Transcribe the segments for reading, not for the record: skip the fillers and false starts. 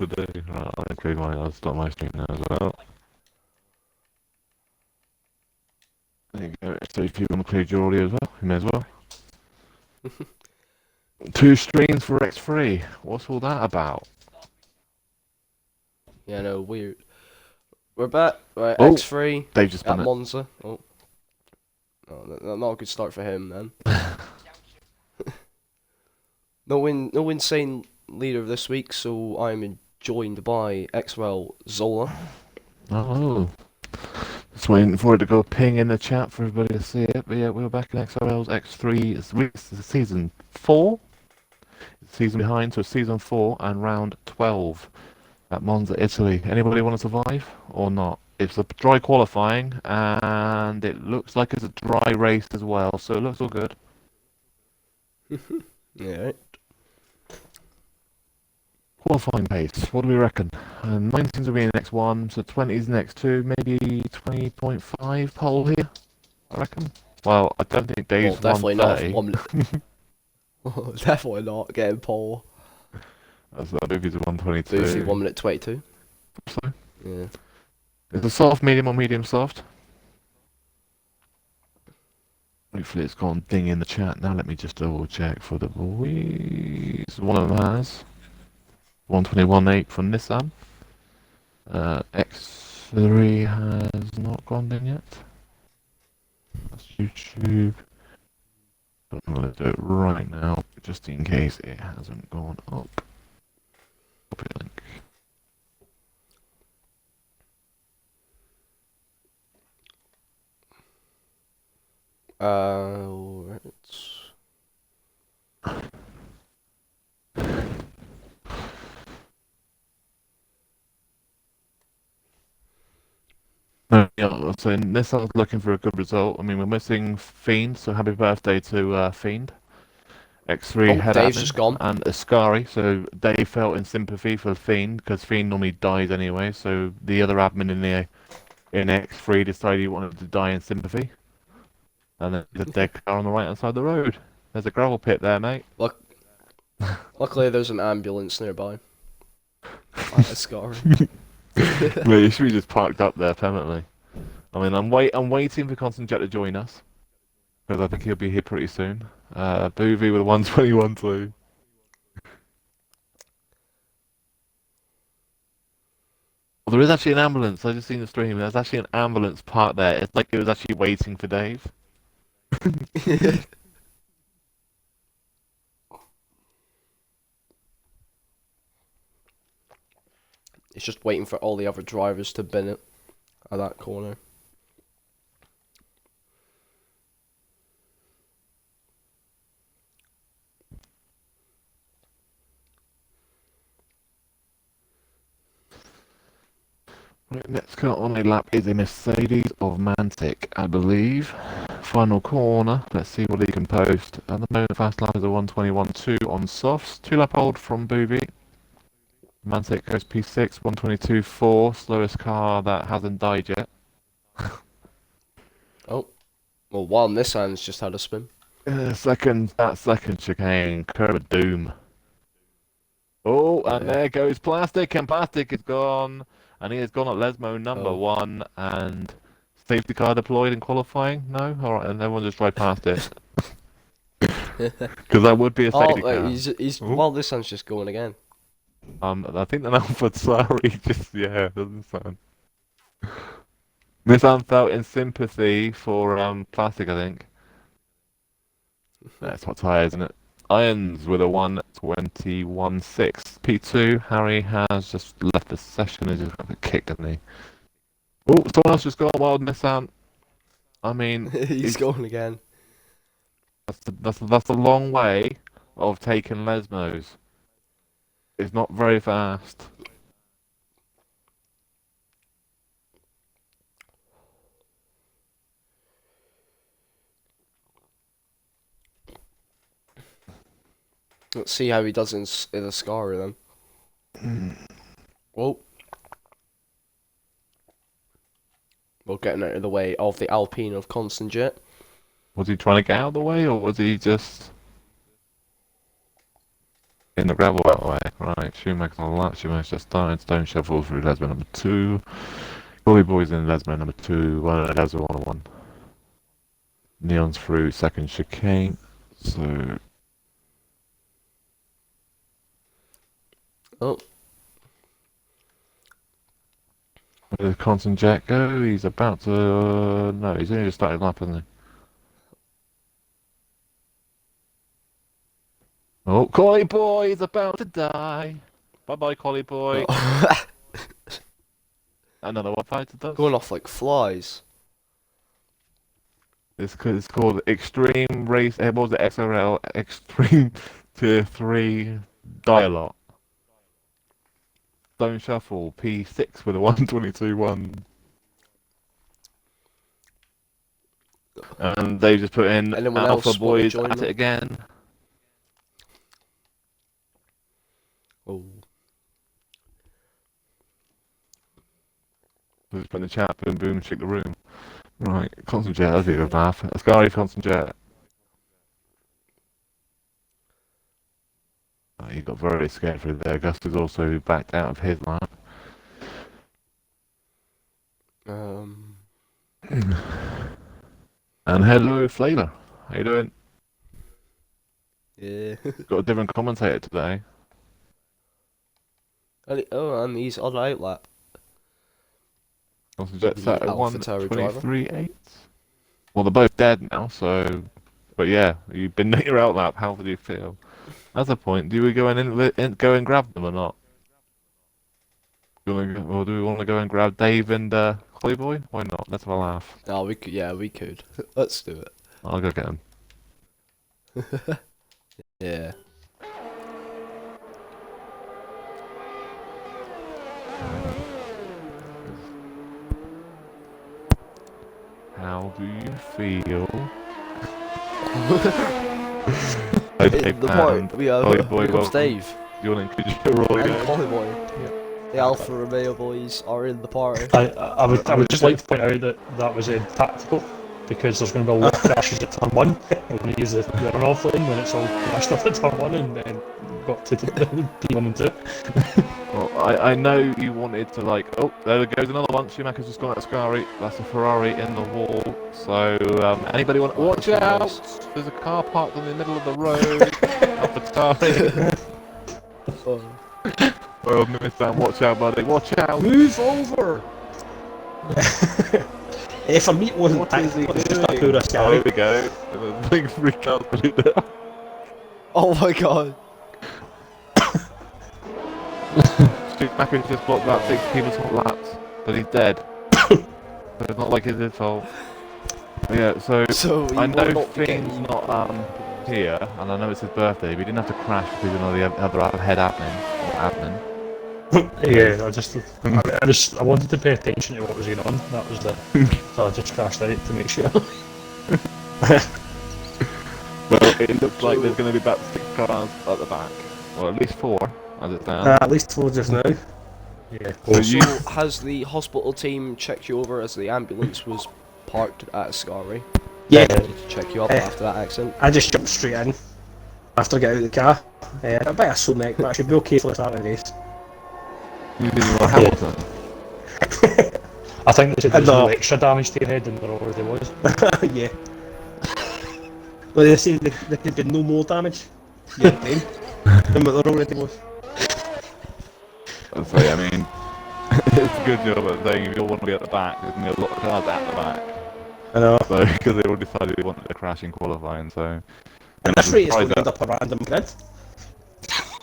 today. Right, I'll include I'll start my stream now as well. There you go. So if you want to include your audio as well, you may as well. 2 streams for X3. What's all that about? Yeah, no, weird. We're back. Right, Oh, X3 Dave just at spun it. Monza. Oh, no, not a good start for him then. No insane leader this week, so I'm joined by XRL Zola. Oh, just waiting for it to go ping in the chat for everybody to see it. But yeah, we're back in XRL's X3. It's season 4. It's season behind, so season 4 and round 12 at Monza, Italy. Anybody want to survive or not? It's a dry qualifying, and it looks like it's a dry race as well, so it looks all good. Yeah. Qualifying pace, what do we reckon? 19s will be in X1, so 20s in X2, maybe 20.5 pole here, I reckon. Well, I don't think Well, Dave's definitely not 130. 1 minute. Definitely not getting pole. That's the movies are 122. Boothie 1 minute 22. So, Yeah. it's a soft, medium, or medium soft. Hopefully it's gone ding in the chat now. Let me just double check for the boys. One of them has 121.8 for Nissan. X3 has not gone ding yet. That's YouTube. But I'm going to do it right now, just in case it hasn't gone up. Copy link. Right. Yeah, so Nissan's looking for a good result. I mean, we're missing Fiend, so happy birthday to Fiend. X3 Oh, head Dave's admin just gone. and Ascari, so Dave felt in sympathy for Fiend because Fiend normally dies anyway. So the other admin in X3 decided he wanted to die in sympathy, and then the dead car on the right hand side of the road. There's a gravel pit there, mate. Luckily, there's an ambulance nearby. At Scar. Well, you should be just parked up there permanently. I mean, I'm waiting for Concentrate to join us because I think he'll be here pretty soon. Boovie with a 121 too. Well, there is actually an ambulance. I just seen the stream. There's actually an ambulance parked there. It's like it was actually waiting for Dave. It's just waiting for all the other drivers to bin it at that corner. Right, next car on the lap is a Mercedes of Mantic, I believe. Final corner. Let's see what he can post. At the moment, fast lap is a 121.2 on softs. 2 lap hold from Boovie. Mantic goes P6, 122.4. Slowest car that hasn't died yet. Oh. Well, while Nissan's just had a spin. That second chicane, curve of doom. Oh, and Yeah. there goes Plastic, and Plastic is gone. And he has gone at Lesmo number 1, and safety car deployed in qualifying? No? Alright, and everyone just drive past it. Because that would be a safety car. He's while Nissan's just going again. I think the Alpha sorry, just, yeah, doesn't sound. Nissan felt in sympathy for Plastic, I think. That's hot tires, isn't it? Irons with a 121.6. P2, Harry has just left the session and just got kicked, hasn't he? Oh, someone else just got wild Nissan. I mean, He's going again. that's a long way of taking Lesmos. It's not very fast. Let's see how he does in the Scar then. Whoa. Well, getting out of the way of the Alpine of Constant Jet. Was he trying to get out of the way, or was he just in the gravel that way. Right, Schumacher's on the lap. Schumacher's just started. Stone Shuffle through Lesbian number 2. Bully Boys in Lesbian number 2. Lesbian 101. Neon's through second chicane. So. Oh. Where did Constant Jet go? He's about to. No, he's only just started lap, hasn't he? Oh, Collie Boy is about to die. Bye bye, Collie Boy. Oh. Another one fighter does. Going off like flies. It's called Extreme Race. What was it? XRL Extreme Tier 3 Dialogue. Stone Shuffle P6 with a 122.1. And they just put in Anyone Alpha else want to Boys join at them? it again. Oh. Just put in the chat, boom, boom, shake the room. Right, Constant Jet, that'd be a good laugh. Ascari, Constant Jet. He got very scared through there. Gus is also backed out of his lap. And hello, Flavor. How you doing? Yeah. Got a different commentator today. And he's on outlap. Constant Jet sat at AlphaTauri driver. 123.8. Well, they're both dead now, so. But yeah, you've been at your outlap. How do you feel? That's a point. Do we go and go and grab them or not? Or do we want to go and grab Dave and Holly Boy? Why not? Let's have a laugh. Oh, we could. Yeah, we could. Let's do it. I'll go get him. Yeah. How do you feel? In the point, we have Holly Boy, here comes welcome. Dave. You want to introduce your role And again? Polly Boy. The Alpha Romeo boys are in the party. I would just like to point out that was tactical, because there's going to be a lot of crashes at turn 1. We're going to use the runoff lane when it's all crashed off at turn 1 and then got to P1 and 2. Well, I know you wanted to oh, there goes another one. Schumacher's just gone at Ascari. That's a Ferrari in the wall. So anybody want to watch out? There's a car parked in the middle of the road. AlphaTauri. Oh. Well, Mr. Watch out, buddy. Watch out. Move over! For me it wasn't What is he tactical, it's just a doing? poor Oh, Ascari. here we go. The big freak out put it there. Oh my god. Schumacher's just blocked about 6 people's hot laps, but he's dead. So it's not like it's his fault. But yeah, so he I will know not be Finn's getting- not here, and I know it's his birthday, but he didn't have to crash because he know the other head admin. Yeah, I wanted to pay attention to what was going on. That was so I just crashed out to make sure. Well, it looks like there's going to be about 6 cars at the back, or at least 4 as it stands. At least 4 just now. Yeah. So So you, has the hospital team checked you over as the ambulance was parked at Ascari? Yeah. To check you up after that accident? I just jumped straight in after I got out of the car. A bit of sore neck, but I should be okay for the start of the race. you didn't want Hamilton. I think they said there was no extra damage to your head than there already was. Yeah. Well, they say there could be no more damage to your brain than what there already was. I'd say, I mean, it's a good job at saying if you want to be at the back, there's going to be a lot of cars at the back. I know. So, because they all decided they wanted to crash in qualifying, so. And this rate is going to end up a random grid.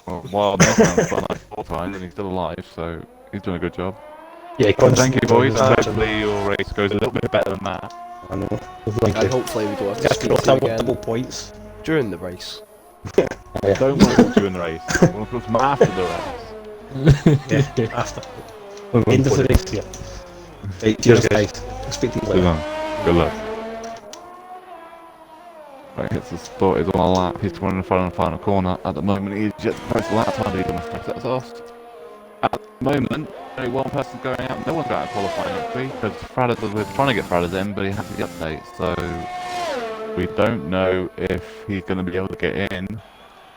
Well, Nelson's got like 4 times and he's still alive, so he's doing a good job. Yeah, Thank you, boys, and hopefully your race goes a little bit better than that. I know. And hopefully we don't have to Just speak got to you multiple again points. during the race. Don't want to talk to you in the race. I want to talk to them after the race. Yeah, after. End of the race, yeah. Right, cheers guys. Speak to you later. Good luck. Right, hits the spot, he's on a lap, he's running in front of the final corner. At the moment, he's just pressed the lap time, he's going to press that exhaust. At the moment, only one person's going out, no one's going out qualifying actually, because we're trying to get Fradders in, but he hasn't the update, so we don't know if he's going to be able to get in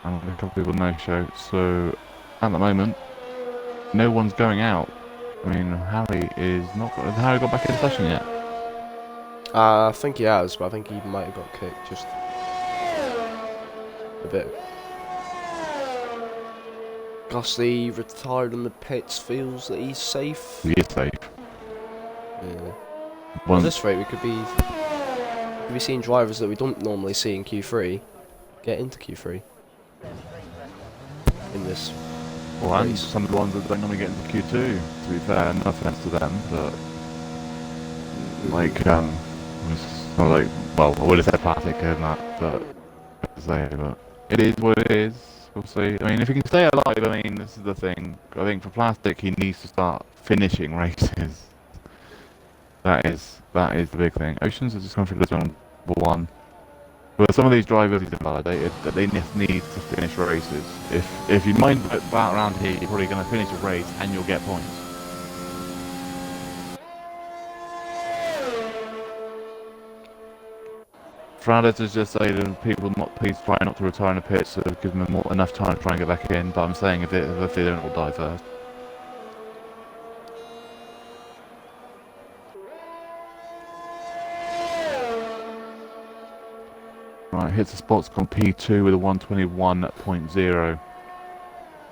and a couple of people no-show. So at the moment, no one's going out. I mean, Harry is not. Has Harry got back in the session yet? I think he has, but I think he might have got kicked just a bit. Gusty retired in the pits, feels that he's safe. He is safe. Yeah. At Once, this rate, we could be seeing drivers that we don't normally see in Q3 get into Q3 in this and race. some of the ones that don't normally get into Q2. To be fair, no offense to them, but like it's not like, well, I would have said plastic and that, but it is what it is. We'll see. I mean, if he can stay alive, I mean, this is the thing. I think for plastic, he needs to start finishing races. That is the big thing. Oceans has just gone through this number one. But some of these drivers he's invalidated that they just need to finish races. If you mind about around here, you're probably going to finish a race and you'll get points. Frades has just said to people not please try not to retire in the pit, so give them enough time to try and get back in. But I'm saying if they don't all die first. Right, hits the spot's gone P2 with a 121.0.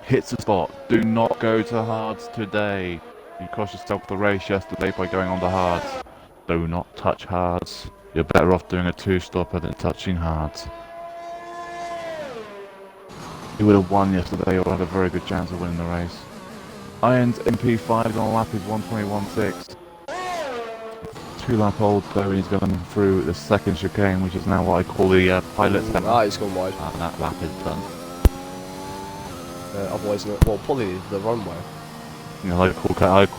Hits the spot. Do not go to hards today. You cost yourself the race yesterday by going on the hards. Do not touch hards. You're better off doing a two-stopper than touching hards. He would have won yesterday or had a very good chance of winning the race. Irons MP5 on lap is 121.6. 2-lap old though, he's going through the second chicane, which is now what I call the pilot centre. Ah, he's gone wide. And that lap is done. Otherwise, well, probably the runway. You know, I call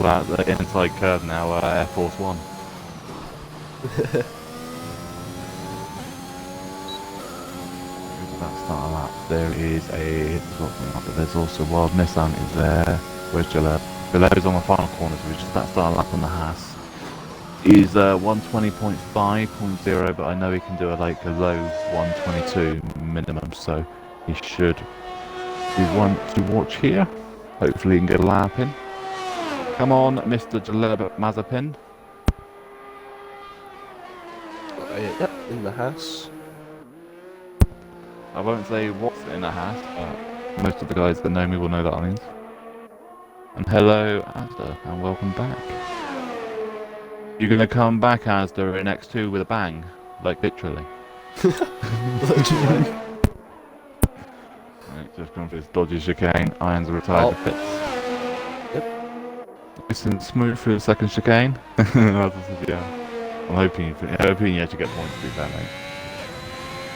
that the inside curve now, Air Force One. That start lap. There is there's also Wild Nissan is there. Where's Gillette? Gillette is on the final corner, so it's just that start lap on the Haas. He's 120.5.0, but I know he can do a low 122 minimum, so he should be one to watch here. Hopefully he can get a lap in. Come on, Mr. Jaleb Mazepin. Yep, in the Haas. I won't say what's in the Haas, but most of the guys that know me will know that means. And hello, Asda, and welcome back. You're gonna come back, Asda, in X2 with a bang, like literally. Literally. Right, just going for this dodgy chicane. Irons are retired to pits. Yep. Nice and smooth through the second chicane. Yeah. I'm hoping you actually get points, to be fair, mate.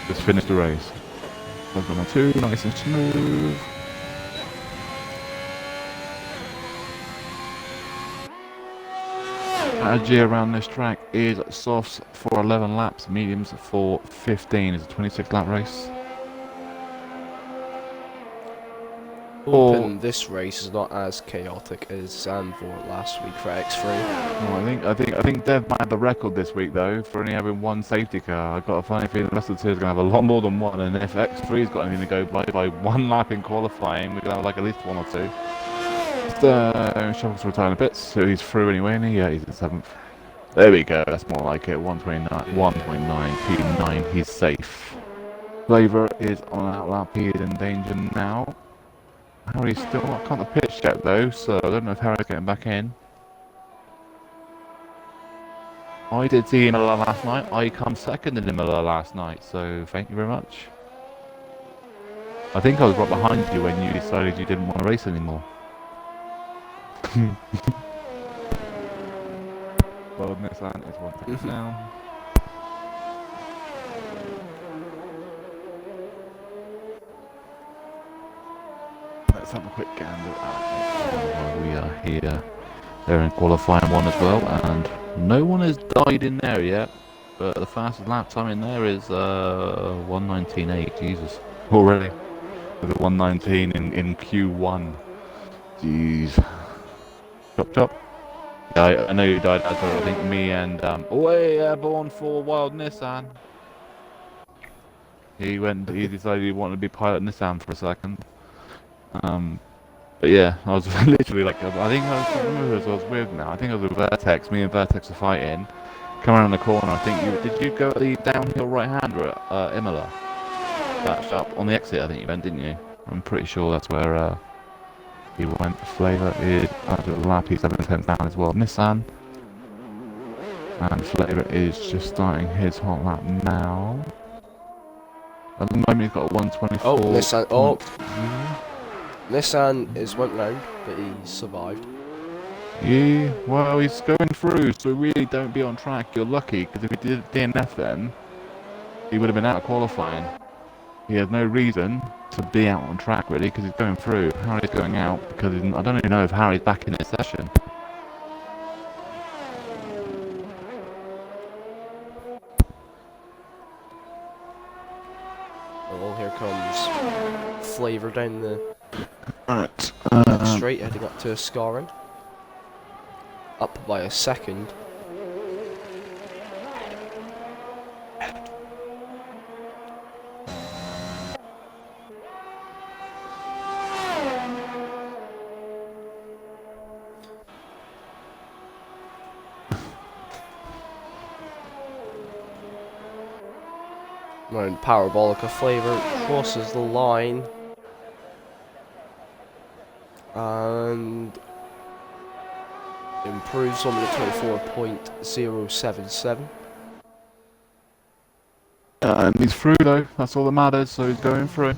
Just finish the race. 1-2, nice and smooth. Strategy around this track is softs for 11 laps, mediums for 15. It's a 26-lap race. Hoping this race is not as chaotic as Zandvoort last week for X3. Oh, I think Dev might have the record this week though for only having one safety car. I've got a funny feeling the rest of the two is going to have a lot more than one, and if X3's got anything to go by one lap in qualifying, we're going to have at least one or two. Shovels retiring a bit, so he's through anyway, and he's in 7th. There we go, that's more like it. 1.9, P9, he's safe. Flavor is on that lap, he is in danger now. Harry's still not got the pitch yet though, so I don't know if Harry's getting back in. I did see Imola last night. I come second in Imola last night, so thank you very much. I think I was right behind you when you decided you didn't want to race anymore. Well, Nissan is one thing now. Let's have a quick gander at while we are here. They're in qualifying one as well, and no one has died in there yet. But the fastest lap time in there is 1:19.8. Jesus, already with a 1:19 in Q1. Jeez. Chop. Yeah, I know you died. I think me and way airborne for Wild Nissan. He decided he wanted to be pilot Nissan for a second. But yeah, I was literally like, I think I was with now. I think I was with Vertex. Me and Vertex were fighting. Come around the corner. I think did you go the downhill right-hander at Imola? That up on the exit. I think you went, didn't you? I'm pretty sure that's where he went. Flavour is after the lap. He's 7 tenths down as well. Nissan. And Flavour is just starting his hot lap now. At the moment he's got a 124. Oh, Nissan. Oh, Nissan went round, but he survived. Yeah, well, he's going through, so really don't be on track. You're lucky, because if he did DNF then, he would have been out of qualifying. He has no reason to be out on track, really, because he's going through. Harry's going out, because I don't even know if Harry's back in his session. Oh, here comes Flavour down the Right. straight, heading up to scoring. Up by a second. When Parabolica Flavour crosses the line and improves on the 24.077. And he's through though, that's all that matters, so he's going through.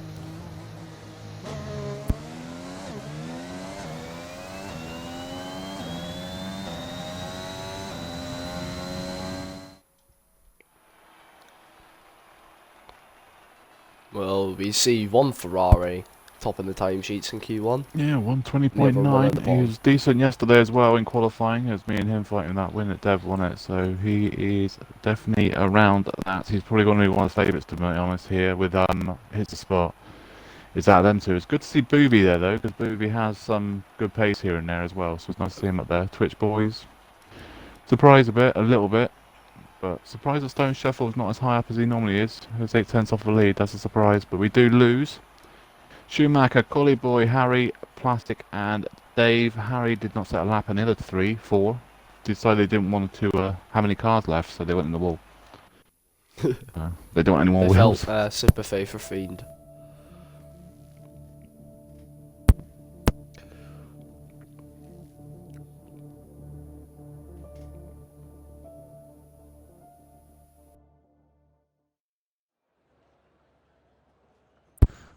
Well, we see one Ferrari topping the timesheets in Q1. Yeah, Never won at the 120.9. He bottom. was decent yesterday as well in qualifying. It was me and him fighting that win at Dev won it, so he is definitely around that. He's probably going to be one of the favourites, to be honest, here with his spot. Is out of them two. It's good to see Booby there though, because Booby has some good pace here and there as well, so it's nice to see him up there. Twitch boys. Surprised a little bit. But surprised that Stone Shuffle is not as high up as he normally is. He's 8 tenths off the lead, that's a surprise. But we do lose. Schumacher, Collie Boy, Harry, Plastic and Dave. Harry did not set a lap, and the other 4 decided they didn't want to have any cars left, so they went in the wall. They don't want any more They wheels. felt sympathy for Fiend.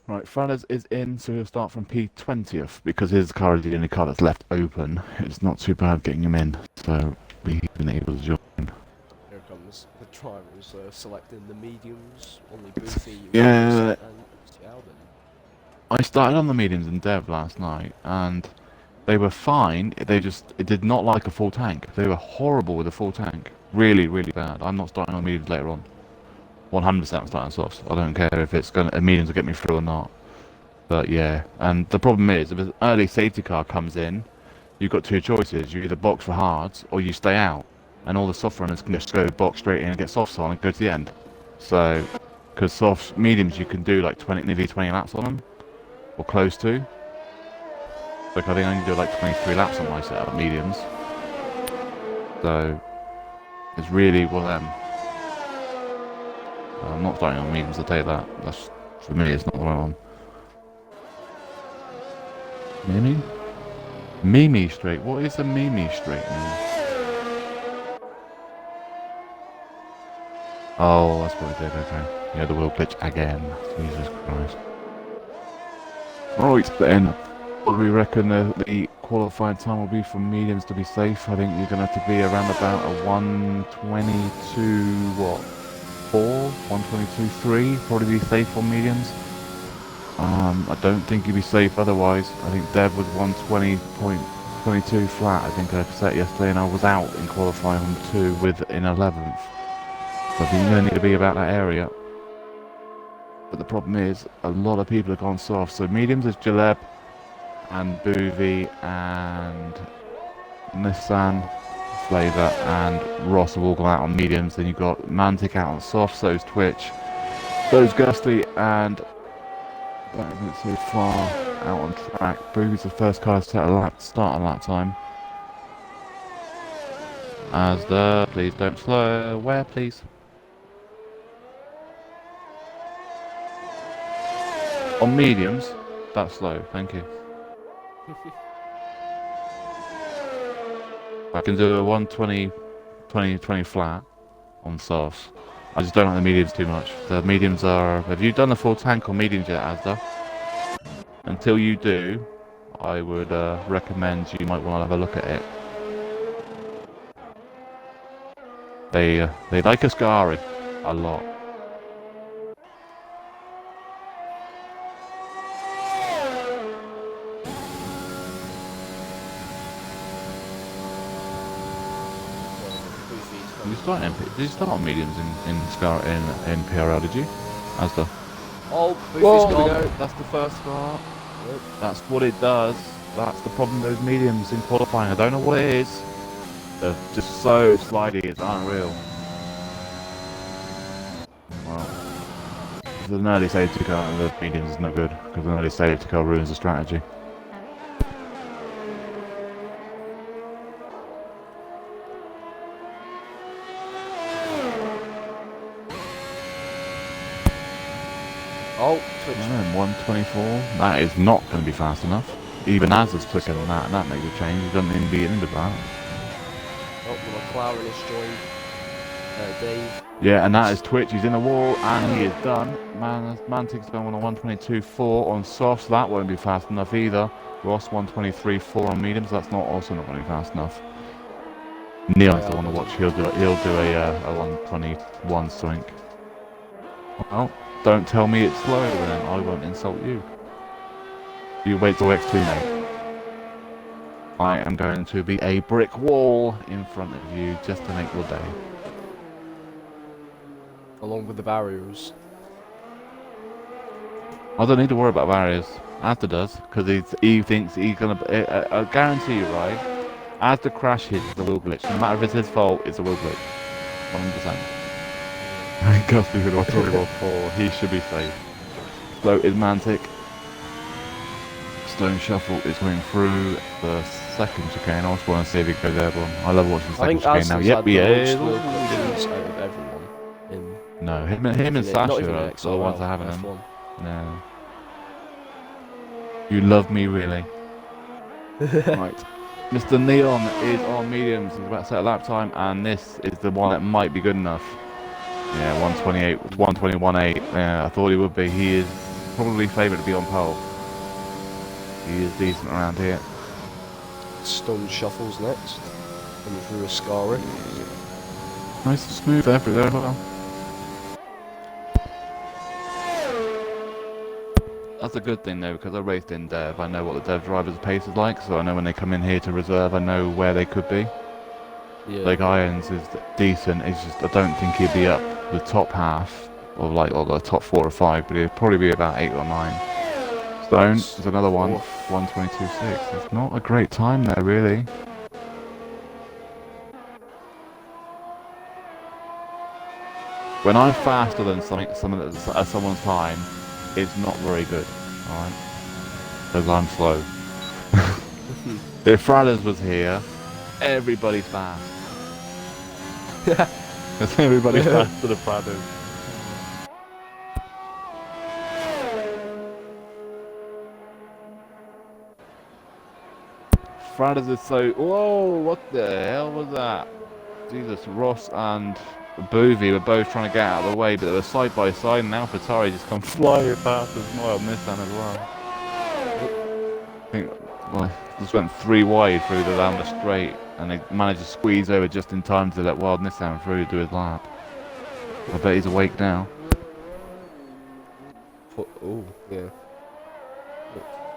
Right, Fradders is in, so he'll start from P20th, because his car is the only car that's left open. It's not too bad getting him in, so we've been able to join. Here comes the drivers selecting the mediums, only Boofy, Yeah. and Albin. I started on the mediums in Dev last night, and they were fine. It did not like a full tank. They were horrible with a full tank. Really, really bad. I'm not starting on mediums later on. 100% I'm starting softs. I don't care if it's going to mediums will get me through or not. But yeah, and the problem is, if an early safety car comes in, you've got two choices. You either box for hards, or you stay out. And all the soft runners can just go box straight in and get softs on and go to the end. So, because softs, mediums, you can do like nearly 20 laps on them. Or close to. Like I think I can do like 23 laps on my setup, mediums. So, it's really one of them. I'm not starting on mediums, I'll tell you that. That's, for me, it's not the right one. Mimi? Mimi straight? What is a Mimi straight mean? Oh, that's what we did, okay. Yeah, the wheel glitch again. Jesus Christ. Right then, what do we reckon the qualifying time will be for mediums to be safe? I think you're going to have to be around about a 122, what? 122.3, probably be safe on mediums. I don't think you'd be safe otherwise. I think Dev was 120.22 flat, I think I set yesterday, and I was out in qualifying on 2 with in 11th. So I think you're going to need to be about that area. But the problem is, a lot of people have gone soft. So mediums is Jaleb and Boovy and Nissan. Flavour and Ross have all gone out on mediums. Then you've got Mantic out on soft, so is Twitch. Those Gusty and that isn't so far out on track. Boo's the first car to start a lap time. Asda, please don't slow. Where, please? On mediums, that's slow. Thank you. I can do a 120, 20 flat on softs. I just don't like the mediums too much. The mediums are... Have you done the full tank on mediums yet, Asda? Until you do, I would recommend you might want to have a look at it. They like Ascari a lot. Did you start on mediums in PRL? Did you? Asda. Oh, Whoa, Boofy's gone. go. That's the first start. That's what it does. That's the problem with those mediums in qualifying. I don't know what it is. They're just so slidey, it's unreal. Well, the early safety car, the mediums is no good, because an early safety car ruins the strategy. Oh, Twitch. 124. That is not going to be fast enough. Even as it's quicker than that, and that makes a change. He doesn't even beat in with that. Oh, the McLaren has joined Dave. Yeah, and that is Twitch. He's in the wall, and he is done. Mantic's going on a 122.4 on softs. That won't be fast enough either. Ross 123.4 on mediums. That's also not going to be fast enough. Neon's the one to watch. He'll do a 121 something. Well, don't tell me it's slow, then I won't insult you. You wait till X2, mate. I am going to be a brick wall in front of you just to make your day. Along with the barriers. I don't need to worry about barriers. Asda does, because he thinks he's gonna. I guarantee you, right? Asda crash hits the wheel glitch. No matter if it's his fault, it's a wheel glitch. 100%. Gusty with a 4. He should be safe. Float is Mantic. Stone Shuffle is going through the second chicane. I just want to see if he goes airborne. I love watching the second chicane now. Yep, he is. Out of everyone in No, him and Sasha are the ones that haven't him. F1. No. You love me, really. Right. Mr. Neon is on mediums. He's about to set a lap time, and this is the one that might be good enough. Yeah, 128, 121.8. Yeah, I thought he would be. He is probably favoured to be on pole. He is decent around here. Stone Shuffles next. Coming through Ascari. Nice and smooth everywhere as well. That's a good thing though, because I raced in Dev. I know what the Dev driver's pace is like, so I know when they come in here to reserve, I know where they could be. Yeah. Like Irons is decent. It's just I don't think he'd be up the top half or the top 4 or 5, but he'd probably be about 8 or 9. Stone is another one, 122.6. It's not a great time there, really. When I'm faster than someone's time, it's not very good, alright? Because I'm slow. If Fradders was here, everybody's fast. Because everybody's fast to the Fradders. Fradders is so... Whoa, what the hell was that? Jesus, Ross and Boovy were both trying to get out of the way, but they were side by side, and now Fatari just come flying past as well, Nissan as well. I think, well, just went 3 wide through down the straight, and they managed to squeeze over just in time to let Wild Nissan through to do his lap. I bet he's awake now. Oh, yeah.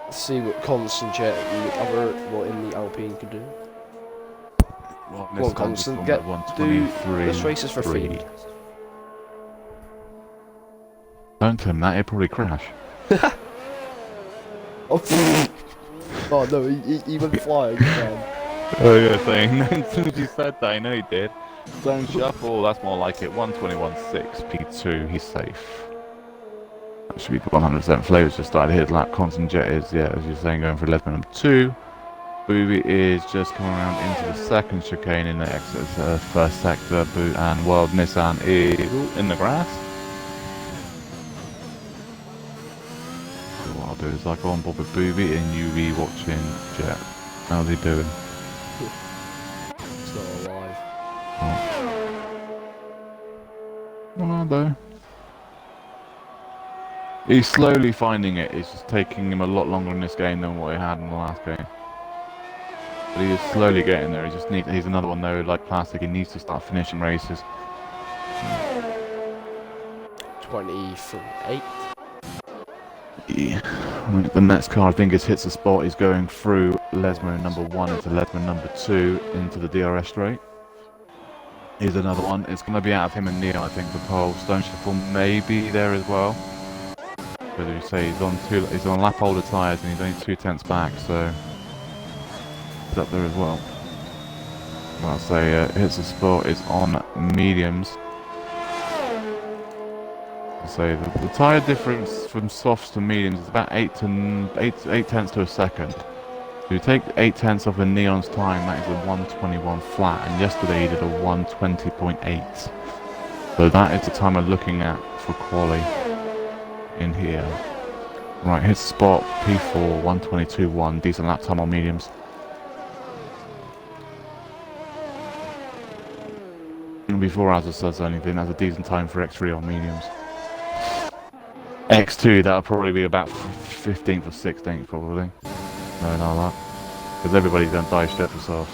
Let's see what Constant Jet in the Alpine can do. Well, Come on, Constant, do this race is for free. Don't tell him that, he'll probably crash. Oh no, he went flying. Oh yeah, saying as soon as you said that, I know he did. Stone Shuffle, that's more like it. 121.6, P2, he's safe. That should be 100%. Flavor's just started to hit lap. Constant Jet is, yeah, as you're saying, going for Lesman number 2. Booby is just coming around into the second chicane in the exit first sector. And World Nissan is in the grass. So what I'll do is I'll go on board with Booby and you be watching Jet. How's he doing? It's not alive. Well, though. He's slowly finding it. It's just taking him a lot longer in this game than what he had in the last game. But he is slowly getting there. He's another one though, like Plastic. He needs to start finishing races. 28. Yeah. The next car I think is hits the spot. He's going through Lesmo number 1 into Lesmo number 2 into the DRS straight. Here's another one. It's going to be out of him and Neil, I think, for pole. Stone Shuffle may be there as well. But as you say, he's on lap older tyres and he's only 2/10 back, so he's up there as well. I'll say hits the spot is on mediums. So the tyre difference from softs to mediums is about 8 tenths to a second. So you take 8 tenths off the Neon's time, that is a 121 flat, and yesterday he did a 120.8. So that is the time I'm looking at for quali in here. Right, his spot P4 122.1, decent lap time on mediums. And before Azza says anything, that's a decent time for X3 on mediums. X2, that'll probably be about 15th or 16th, probably. No, not that. Because everybody's going to dive straight for themselves.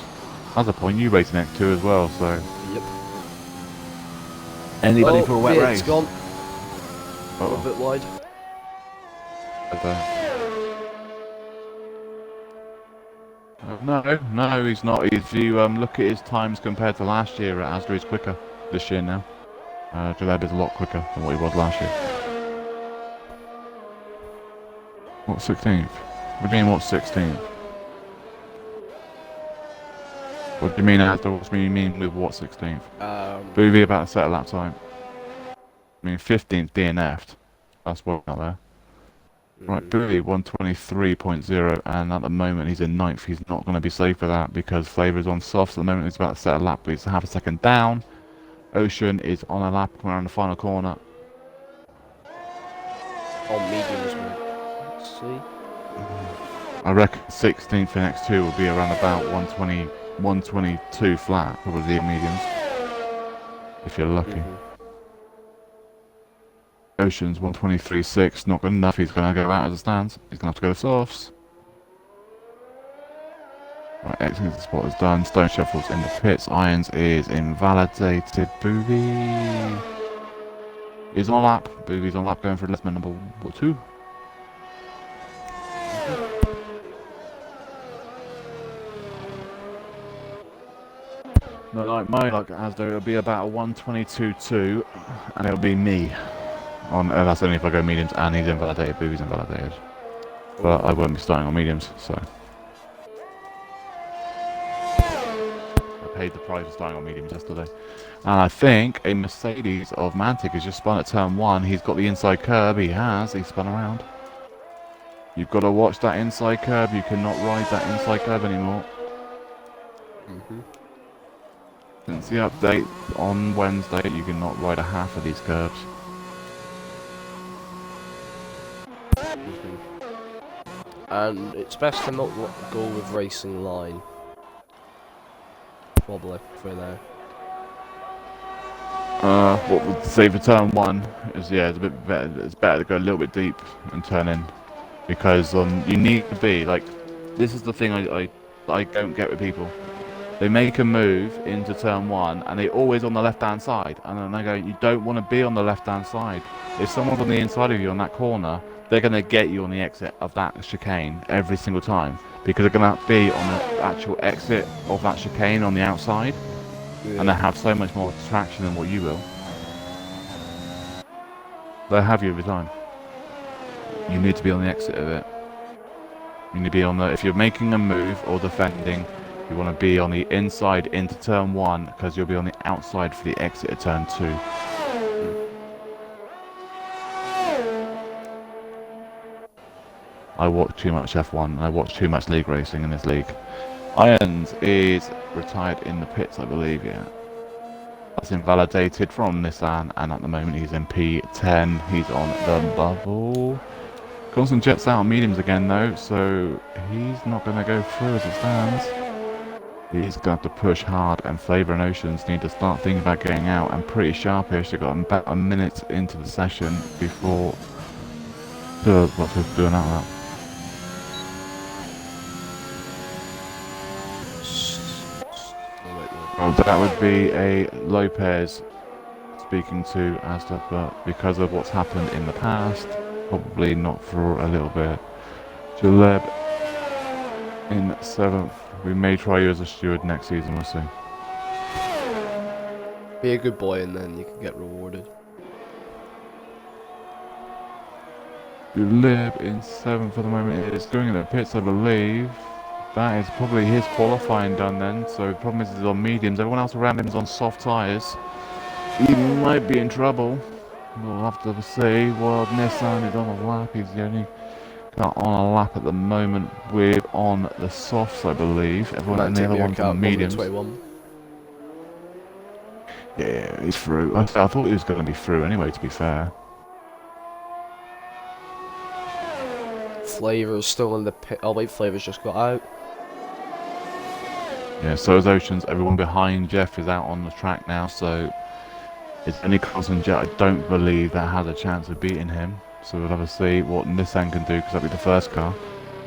That's a point, you racing X2 as well, so. Yep. Anybody for a wet race? It's gone. A little bit wide. Okay. No, he's not. If you look at his times compared to last year, Asda is quicker this year now. Jaleb is a lot quicker than what he was last year. What 16th? What do you mean what 16th? What do you mean Asda? What do you mean with what 16th? Booby about to set a lap time. I mean 15th DNF'd. That's what out there. Right, Booby 123.0, and at the moment he's in 9th. He's not going to be safe for that because Flavor is on softs at the moment. He's about to set a lap, but he's half a second down. Ocean is on a lap around the final corner. On mediums, let's see. I reckon 16th in X2 will be around about 120, 122 flat, probably in mediums, if you're lucky. Ocean's 123.6, not good enough. He's going to go out of the stands. He's going to have to go to softs. Right, exiting the spot is done. Stone Shuffle's in the pits. Irons is invalidated. Booby is on lap. Booby's on lap going for Lesman number 2. No, like my luck, Asda, it'll be about a 122.2, and it'll be me. That's only if I go mediums and he's invalidated. Booby's invalidated. But I won't be starting on mediums, so. I paid the price for starting on mediums yesterday. And I think a Mercedes of Mantic has just spun at turn 1. He's got the inside curb. He has. He's spun around. You've got to watch that inside curb. You cannot ride that inside curb anymore. Since the update on Wednesday, you cannot ride a half of these curbs. And it's best to not go with racing line. Probably for there. What would say for turn 1 is, yeah, it's a bit better. It's better to go a little bit deep and turn in, because you need to be like. This is the thing I don't get with people. They make a move into turn 1 and they're always on the left hand side, and then they go, you don't want to be on the left hand side. If someone's on the inside of you on that corner, they're going to get you on the exit of that chicane every single time, because they're going to be on the actual exit of that chicane on the outside, and they have so much more traction than what you will. They'll have you every time. You need to be on the exit of it. You need to be on the, if you're making a move or defending, you want to be on the inside into turn 1, because you'll be on the outside for the exit of turn 2. I watch too much F1 and I watch too much league racing in this league. Irons is retired in the pits, I believe, yeah. That's invalidated from Nissan, and at the moment he's in P10. He's on the bubble. Constant Jet's out on mediums again though, so he's not going to go through as it stands. He's got to push hard, and Flavor and Oceans need to start thinking about getting out, and pretty sharpish. They've got about a minute into the session before what's supposed to do an outlap. Well, that would be a Lopez speaking to Astor, but because of what's happened in the past, probably not for a little bit. Jaleb in 7th. We may try you as a steward next season, we'll see. Be a good boy and then you can get rewarded. Jaleb in 7th for the moment. It's going in the pits, I believe. That is probably his qualifying done then. So the problem is he's on mediums. Everyone else around him is on soft tyres. He might be in trouble. We'll have to see. Well, Nissan is on a lap. He's the only car on a lap at the moment with on the softs, I believe. Everyone and the other one's on the mediums. Yeah, he's through. I thought he was going to be through anyway, to be fair. Flavor's still in the pit. Oh wait, Flavor's just got out. Yeah, so is Oceans. Everyone behind Jeff is out on the track now, so it's only Constant Jet. I don't believe that has a chance of beating him. So we'll have to see what Nissan can do, because that'll be the first car.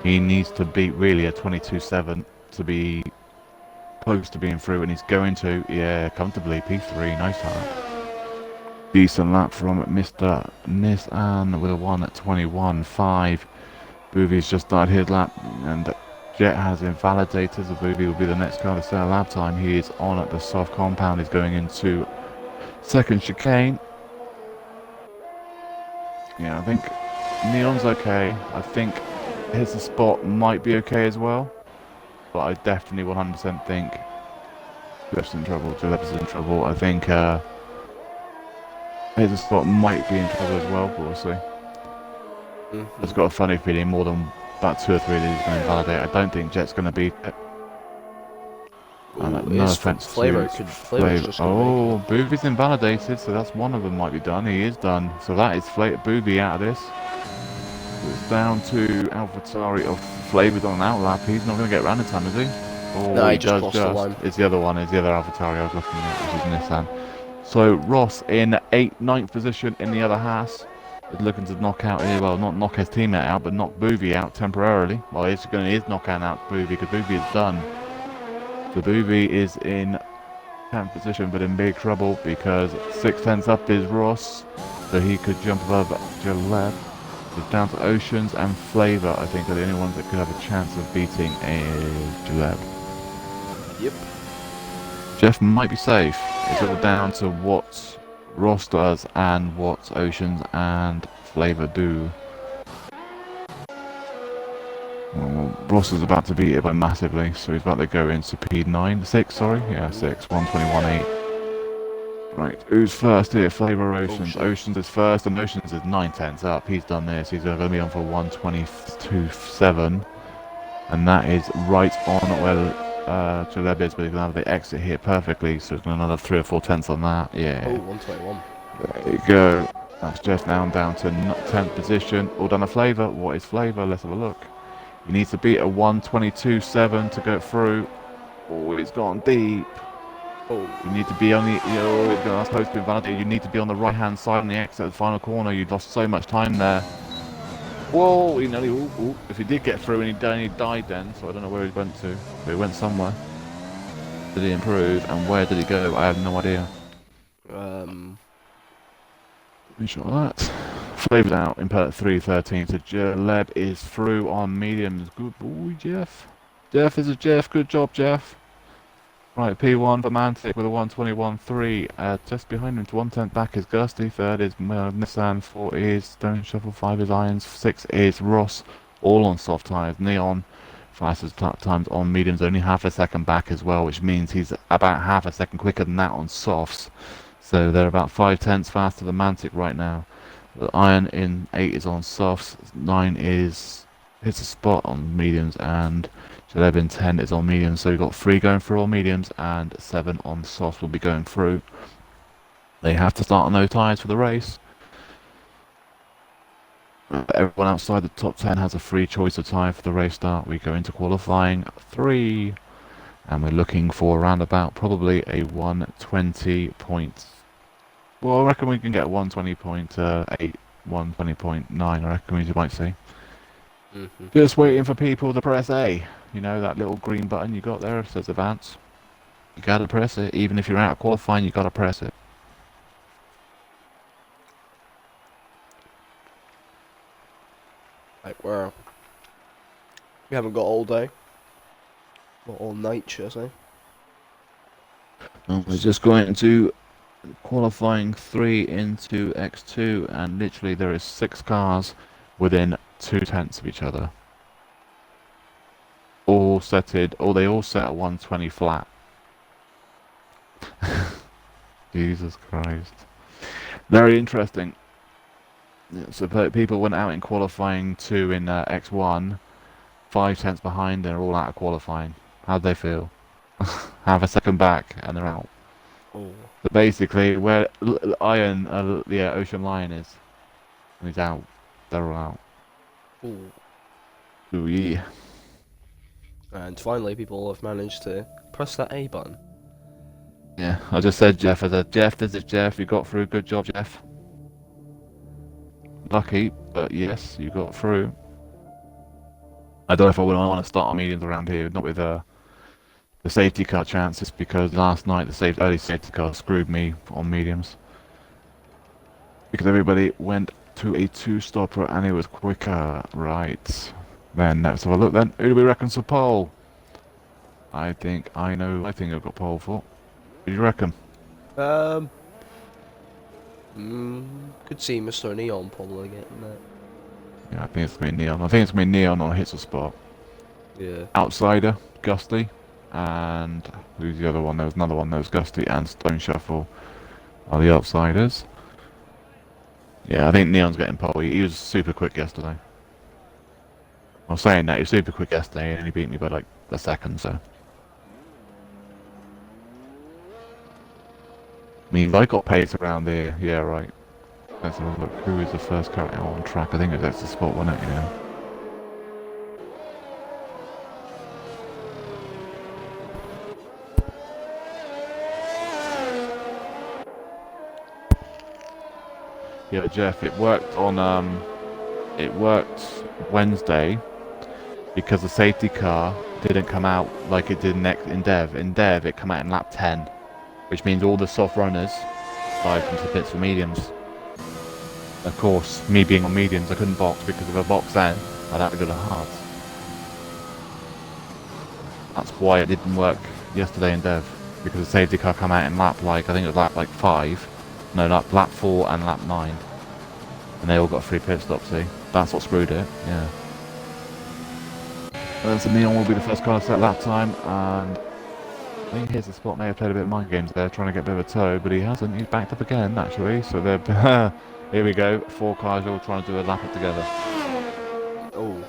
He needs to beat really a 22.7 to be close to being through, and he's going to, yeah, comfortably. P3, nice lap. Decent lap from Mr. Nissan with a 1 at 21.5. Boovy's just started his lap, and Jet has invalidated, so Booby will be the next car to set a lap time. He is on at the soft compound. He's going into second chicane. Yeah, I think Neon's okay. I think his spot might be okay as well. But I definitely 100% think Jeff's in trouble. Jaleb's in trouble. I think his spot might be in trouble as well, but we'll see. It's got a funny feeling more than about 2 or 3 of these are going to invalidate. I don't think Jet's going to beat it. No offense Flavor to Flavor. Oh, Booby's invalidated, so that's one of them might be done. He is done. So that is Booby out of this. It's down to AlphaTauri of Flavor's on an outlap. He's not going to get round in time, is he? Oh, no, he just crossed the line. It's the other one. It's the other AlphaTauri I was looking at, which is Nissan. So Ross in 9th position in the other Haas. Is looking to knock out here, well, not knock his teammate out, but knock Booby out temporarily. Well, he's knocking out Booby, because Booby is done. So Booby is in 10th position, but in big trouble, because 6/10 up is Ross, so he could jump above Jaleb. It's down to Oceans and Flavor, I think, are the only ones that could have a chance of beating Jaleb. Yep. Jeff might be safe. It's all down to what Ross does and what Oceans and Flavor do. Well, Ross is about to beat it by massively, so he's about to go into P9, 6, sorry? Yeah, 6, 121.8. Right, who's first here? Flavor Oceans. Oceans is first, and Oceans is 9/10 up. He's done this. He's going to be on for 122.7, and that is right on where Jaleb is, but he's going to have the exit here perfectly, so he's going to another 3 or 4 tenths on that. Yeah. Oh, 121. There you go. That's just down to 10th position. All done a Flavor. What is Flavor? Let's have a look. He needs to beat a 122.7 to go through. Oh, it's gone deep. Oh. You need to be on the, that's supposed to be validated. You need to be on the right hand side on the exit at the final corner. You've lost so much time there. Whoa, he nearly, if he did get through and he died then, so I don't know where he went to, but he went somewhere. Did he improve, and where did he go? I have no idea. Make sure of that. Flavor's out in 3:13, so Jaleb is through on mediums. Good boy, Jeff. Jeff is a Jeff. Good job, Jeff. Right, P1 for Mantic with a 121.3. Just behind him to 1/10 back is Gusty. 3rd is Nissan. 4 is Stone Shuffle. 5 is Irons. 6 is Ross. All on soft tyres. Neon fastest times on mediums. Only half a second back as well, which means he's about half a second quicker than that on softs. So they're about 5 tenths faster than Mantic right now. The Iron in 8 is on softs. 9 is hits a spot on mediums, and 11-10 is on mediums. So you've got 3 going through on mediums, and 7 on softs will be going through. They have to start on those tyres for the race. Everyone outside the top 10 has a free choice of tyre for the race start. We go into qualifying 3, and we're looking for around about probably a 120 points. Well, I reckon we can get 120.8, 120.9, I reckon we might see. Just waiting for people to press A. You know, that little green button you got there says advance. You gotta press it. Even if you're out of qualifying, you gotta press it. Like, we haven't got all day. Or all night, should I say. We're just going to qualifying 3 into X2, and literally there is 6 cars within 2/10 of each other. All setted, or they all set at 120 flat. Jesus Christ. Very interesting. So people went out in qualifying 2 in X1, 5/10 behind, and are all out of qualifying. How'd they feel? Have a second back and they're out. Oh. But basically, where Iron, Ocean Lion is, he's out. They're all out. Ooh. Ooh, yeah. And finally, people have managed to press that A button. Yeah, I just said Jeff. I said, Jeff, this is Jeff. You got through. Good job, Jeff. Lucky, but yes, you got through. I don't know if I would want to start on mediums around here, not with the safety car chances, because last night the early safety car screwed me on mediums. Because everybody went to a 2-stopper and it was quicker. Right. Then let's have a look then. Who do we reckon's for pole? I think I've got pole for. What do you reckon? Could see Mr. Neon probably getting that. Yeah, I think it's gonna be Neon. I think it's gonna be Neon on hits a spot. Yeah. Outsider, Gusty, and who's the other one? There was another one. There was Gusty and Stone Shuffle are the outsiders. Yeah, I think Neon's getting pole. He was super quick yesterday. I was saying that he was super quick yesterday, and he beat me by like a second. So, I mean, I got pace around here. Yeah, right. Let's have a look. Who is the first car out on track? I think that's the spot, wasn't it? Yeah. Yeah, Jeff, it worked Wednesday because the safety car didn't come out like it did in Dev. In Dev, it came out in lap 10, which means all the soft runners dive into pits for mediums. Of course, me being on mediums, I couldn't box, because if I boxed then, I'd have to go to hards. That's why it didn't work yesterday in Dev, because the safety car came out in lap I think it was lap 5. No, lap 4 and lap 9. And they all got 3 pit stops, see? That's what screwed it, yeah. So Neon will be the first car to set lap time, and I think here's the spot. May have played a bit of mind games there, trying to get a bit of a toe, but he hasn't. He's backed up again, actually. So they're here we go. 4 cars all trying to do a lap it together. Oh.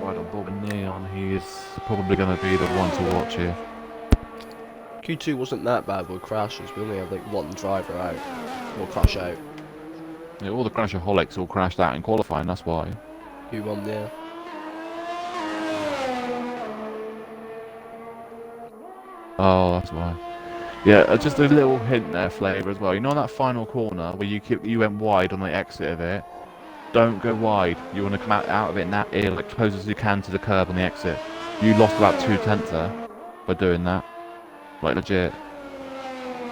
Right on board with Neon. He is probably going to be the one to watch here. Q2 wasn't that bad with crashes. We only had like 1 driver out. Or crash out. Yeah, all the crashaholics all crashed out in qualifying, that's why. Q1, yeah. Oh, that's why. Yeah, just a little hint there, Flavour, as well. You know that final corner where you went wide on the exit of it? Don't go wide. You want to come out of it in that ear, like close as you can to the curb on the exit. You lost about 2/10 there by doing that. Like, legit.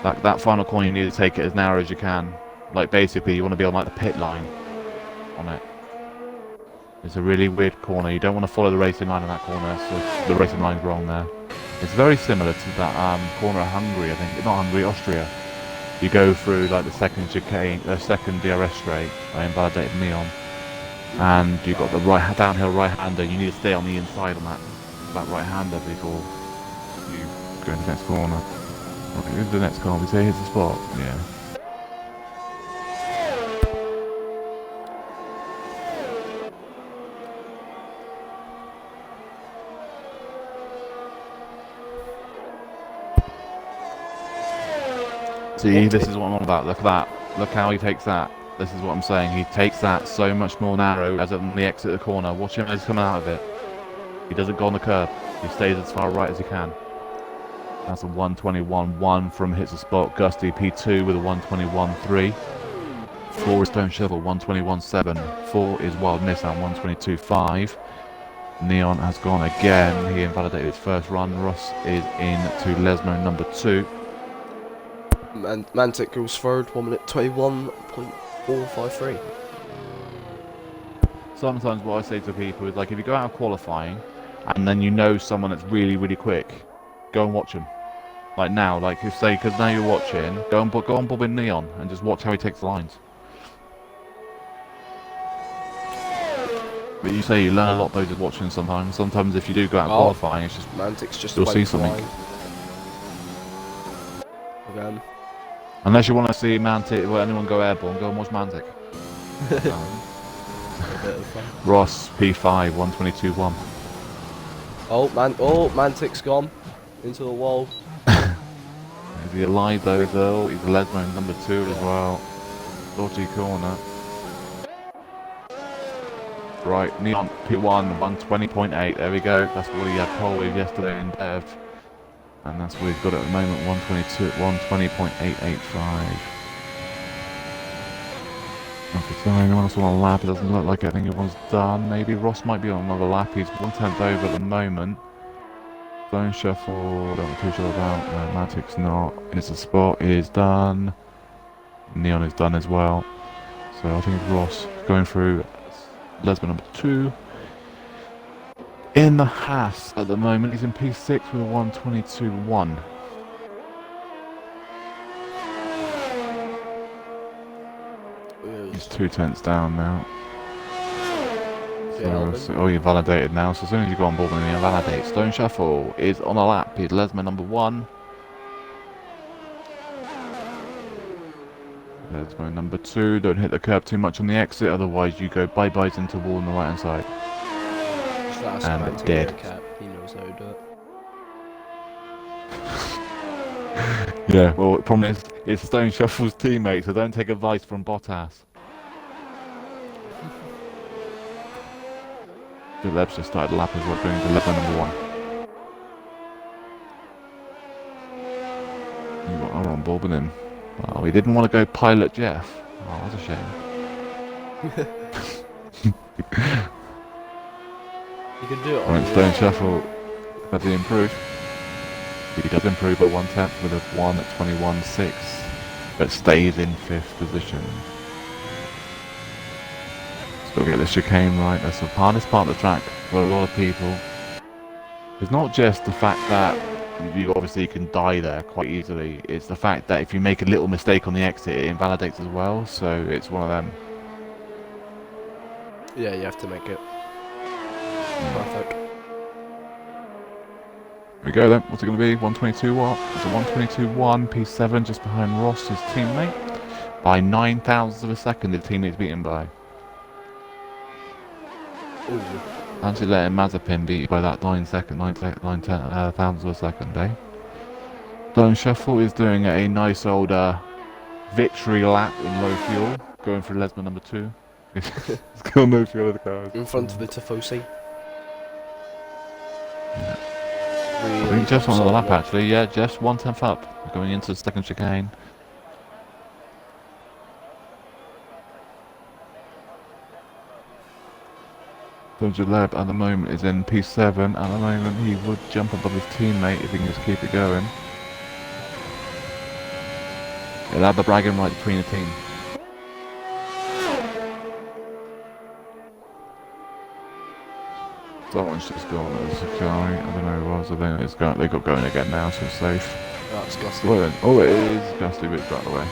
That final corner, you need to take it as narrow as you can. Like, basically, you want to be on, like, the pit line on it. It's a really weird corner. You don't want to follow the racing line on that corner, so the racing line's wrong there. It's very similar to that corner of Hungary, I think. Not Hungary, Austria. You go through, like, the second chicane, the second DRS straight, by invalidated Neon. And you've got the downhill right-hander. You need to stay on the inside on that right-hander before you go into the next corner. Okay, here's the next corner. We say here's the spot. Yeah. See, this is what I'm on about. Look at that. Look how he takes that. This is what I'm saying. He takes that so much more narrow as on the exit of the corner. Watch him as he's coming out of it. He doesn't go on the curb. He stays as far right as he can. That's a 121.1 from Hits a Spot. Gusty P2 with a 121.3. 4 is Stone Shovel, 121.7. 4 is Wild Miss at 122.5. Neon has gone again. He invalidated his first run. Ross is in to Lesmo number 2. And Mantic goes third, 1 minute 21.453. Sometimes what I say to people is like, if you go out of qualifying and then you know someone that's really, really quick, go and watch him. Like now, like if say, because now you're watching, go on Bob in Neon and just watch how he takes the lines. But you say you learn a lot by just watching sometimes. Sometimes if you do go out of qualifying, it's just Mantic's just you'll see something. Again. Unless you want to see Mantic, well, anyone go airborne, go and watch Mantic. Ross P5 122.1. Mantic's gone into the wall. Is he alive though? He's a Lesmo number 2 as well. Dodgy corner. Right, Neon P1 120.8. There we go. That's what he had pole with yesterday in Dev. And that's what he's got at the moment, 120.885. Okay, so anyone else on a lap? It doesn't look like I think everyone's done. Maybe Ross might be on another lap. He's 1/10 over at the moment. Stone Shuffle, don't know too sure about. No, Matic's not. It's a Spot is done. Neon is done as well. So I think Ross going through Lesbo number 2. In the Haas at the moment, he's in P6 with a 122.1. He's 2/10 down now. So, you're validated now, so as soon as you go on board and you validate, Stone Shuffle is on a lap. He's Lesmo number 1. Lesmo number 2. Don't hit the curb too much on the exit, otherwise you go bye-byes into the wall on the right hand side. And dead. He knows how to do it. Yeah, well, the problem is, it's Stone Shuffle's teammate, so don't take advice from Bottas. The Leb's just started lap as well, going to Lesmo number 1. I'm on board with him. Oh, he didn't want to go pilot Jeff. Oh, that's a shame. You can do it on Right, Stone Shuffle, does he improve? He does improve by 1/10 with a 1:21.6, but stays in 5th position. Still get the chicane right. That's the hardest part of the track for a lot of people. It's not just the fact that you obviously can die there quite easily. It's the fact that if you make a little mistake on the exit, it invalidates as well. So it's one of them. Yeah, you have to make it perfect. Here we go then. What's it going to be? 122 what? It's a 122.1 P7 just behind Ross, his teammate, by 9,000ths of a second. The teammate's beaten by. Ooh. Fancy letting Mazepin beat you by that 9 thousandths of a second, eh? Stone Shuffle is doing a nice old victory lap in low fuel, going for Lesmo number 2. It's got no fuel of the cars. In front of the Tifosi. Yeah. Really I think Jeff's on the lap actually. Yeah, Jeff's 1/10 up, going into the second chicane. So Jaleb at the moment is in P7. At the moment he would jump above his teammate if he can just keep it going. He'll have the bragging right between the team. Someone's just gone as a guy. I don't know who it was. I think it's got, they got going again now, so it's safe. That's Gusty. Well, oh, it is Gusty, but it's got away.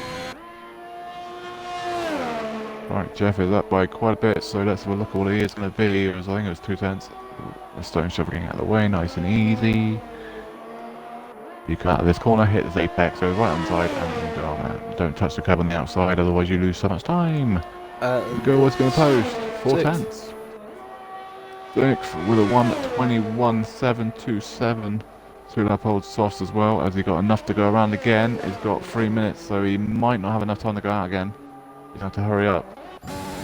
Right, Jeff is up by quite a bit, so let's have a look at what he is going to be. I think it was 2/10. The Stone Shovel getting out of the way, nice and easy. You come out of this corner, hit this apex, go right hand side, and you go on there. Don't touch the curb on the outside, otherwise you lose so much time. Go what's going to post. 4/10. 6th with a 1:21.727. Two lap holds Sauce as well, as he got enough to go around again. He's got 3 minutes, so he might not have enough time to go out again. He's going to have to hurry up.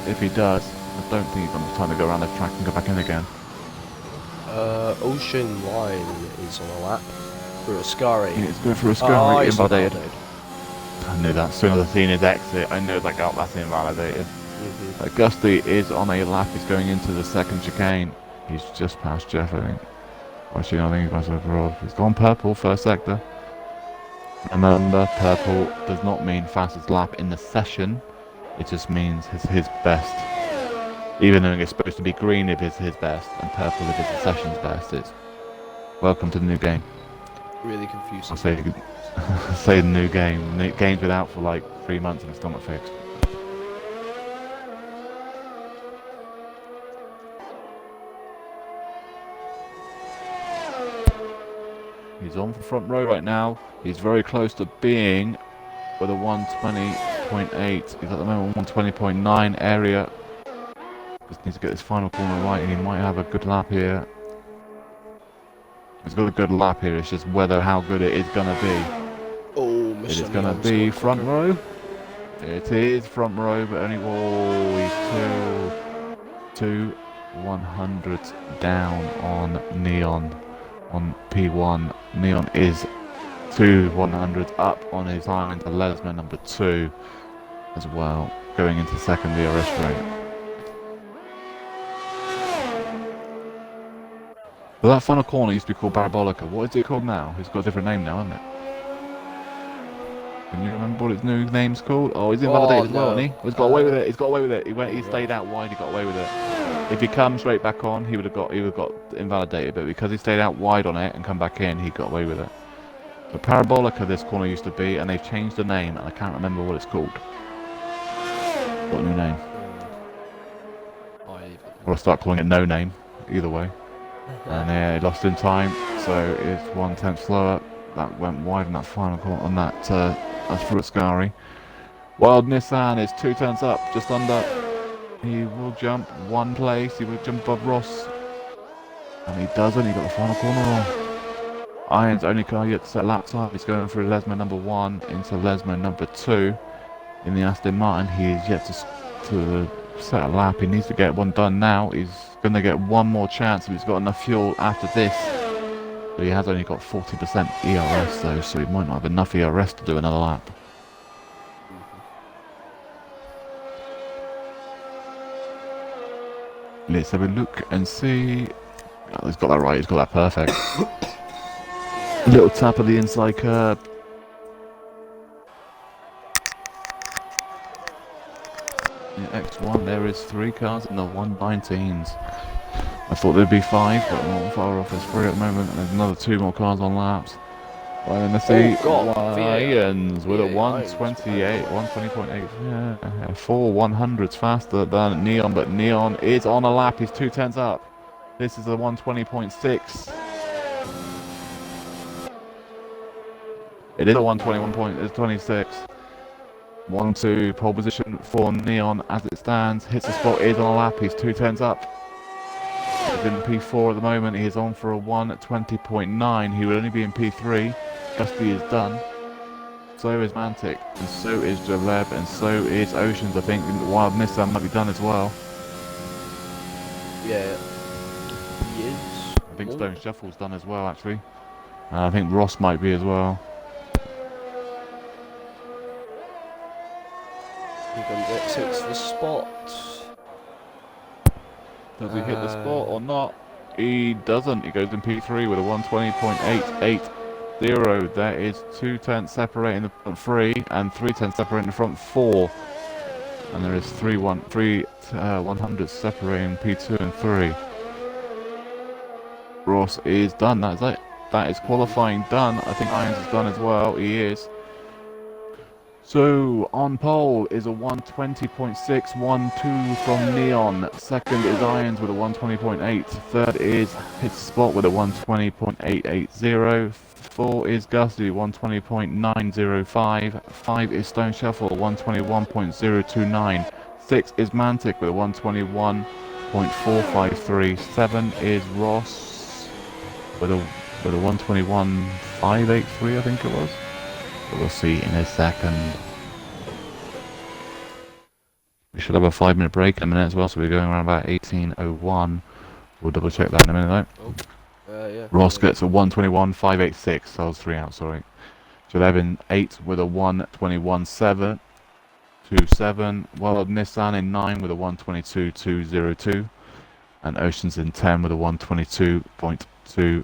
If he does, I don't think he's got enough time to go around the track and go back in again. Ocean Line is on a lap for Ascari. He's going for Ascari, he's invalidated. I knew that. As soon as I seen his exit, I knew like, oh, that's invalidated. Gusty is on a lap. He's going into the second chicane. He's just past Jeff, I think. Actually, I think he's passed overall. He's gone purple, first sector. Remember, purple does not mean fastest lap in the session. It just means his best. Even though it's supposed to be green if it's his best, and purple if it's the session's best. It's welcome to the new game. Really confusing. I say the new game. The game's been out for like 3 months and it's still not fixed. He's on for front row right now. He's very close to being with a 120.8. He's at the moment 120.9 area. Just needs to get this final corner right and he might have a good lap here. He's got a good lap here, it's just how good it is going to be. Oh, It is going to be front row. It is front row, but only, he's two 100s down on Neon. On P1, Neon is 2 100s up on his time into Lesmer number 2 as well, going into second DRS rate. But that final corner used to be called Parabolica. What is it called now? It's got a different name now, hasn't it? Can you remember what its new name's called? Oh, he's invalidated as well, isn't he? He's got away with it. He's got away with it. He stayed out wide. He got away with it. If he comes straight back on, he would have got invalidated. But because he stayed out wide on it and come back in, he got away with it. But Parabolica, this corner used to be, and they've changed the name, and I can't remember what it's called. Got a new name. Or I'll start calling it no name. Either way. And yeah, he lost in time, so it's 1/10 slower. That went wide in that final corner on that. That's for Ascari. Wild Nissan is 2 turns up, just under. He will jump 1 place. He will jump above Ross, and he doesn't. He got the final corner wrong. Iron's only car yet to set lap time. He's going through Lesmer number 1 into Lesmer number 2 in the Aston Martin. He is yet to set a lap. He needs to get one done now. He's going to get one more chance if he's got enough fuel after this. But he has only got 40% ERS though, so he might not have enough ERS to do another lap. Let's have a look and see. Oh, he's got that right, he's got that perfect. A little tap of the inside curb. X1, there is 3 cars in the 119s. I thought there'd be 5, but not far off. There's 3 at the moment, and there's another 2 more cars on laps. Right, and let's see. Lions with a 128, 120.8. Yeah, 4 100s faster than Neon, but Neon is on a lap. He's 2 tenths up. This is a 120.6. It is a 121.26. 1-2 pole position for Neon as it stands. Hits the spot, is on a lap. He's 2 tenths up. He's in P4 at the moment. He is on for a 120.9. He would only be in P3. Gusty is done. So is Mantic, and so is Jaleb, and so is Oceans. I think Wild Nissan might be done as well. Yeah. He is. I think Stone Shuffle's done as well, actually. I think Ross might be as well. He hits the spot. Does he hit the spot or not? He doesn't. He goes in P3 with a 120.880. That is 2 tenths separating the front 3 and 3 tenths separating the front 4. And there is 3 100s separating P2 and 3. Ross is done. That is it. That is qualifying done. I think Irons is done as well. He is. So on pole is a 120.612 from Neon. Second is Irons with a 120.8. Third is Hits Spot with a 120.880. 4 is Gusty 120.905. 5 is Stone Shuffle 121.029. 6 is Mantic with a 121.453. 7 is Ross with a with a 121.583, I think it was. But we'll see in a second. We should have a 5-minute break in a minute as well, so we're going around about 18:01. We'll double check that in a minute though. Yeah. Ross gets a 121.586, so I was 3 out, sorry. Jalev 8 with a 121.727. Wild Nissan in 9 with a 122.202. And Oceans in 10 with a 122.218.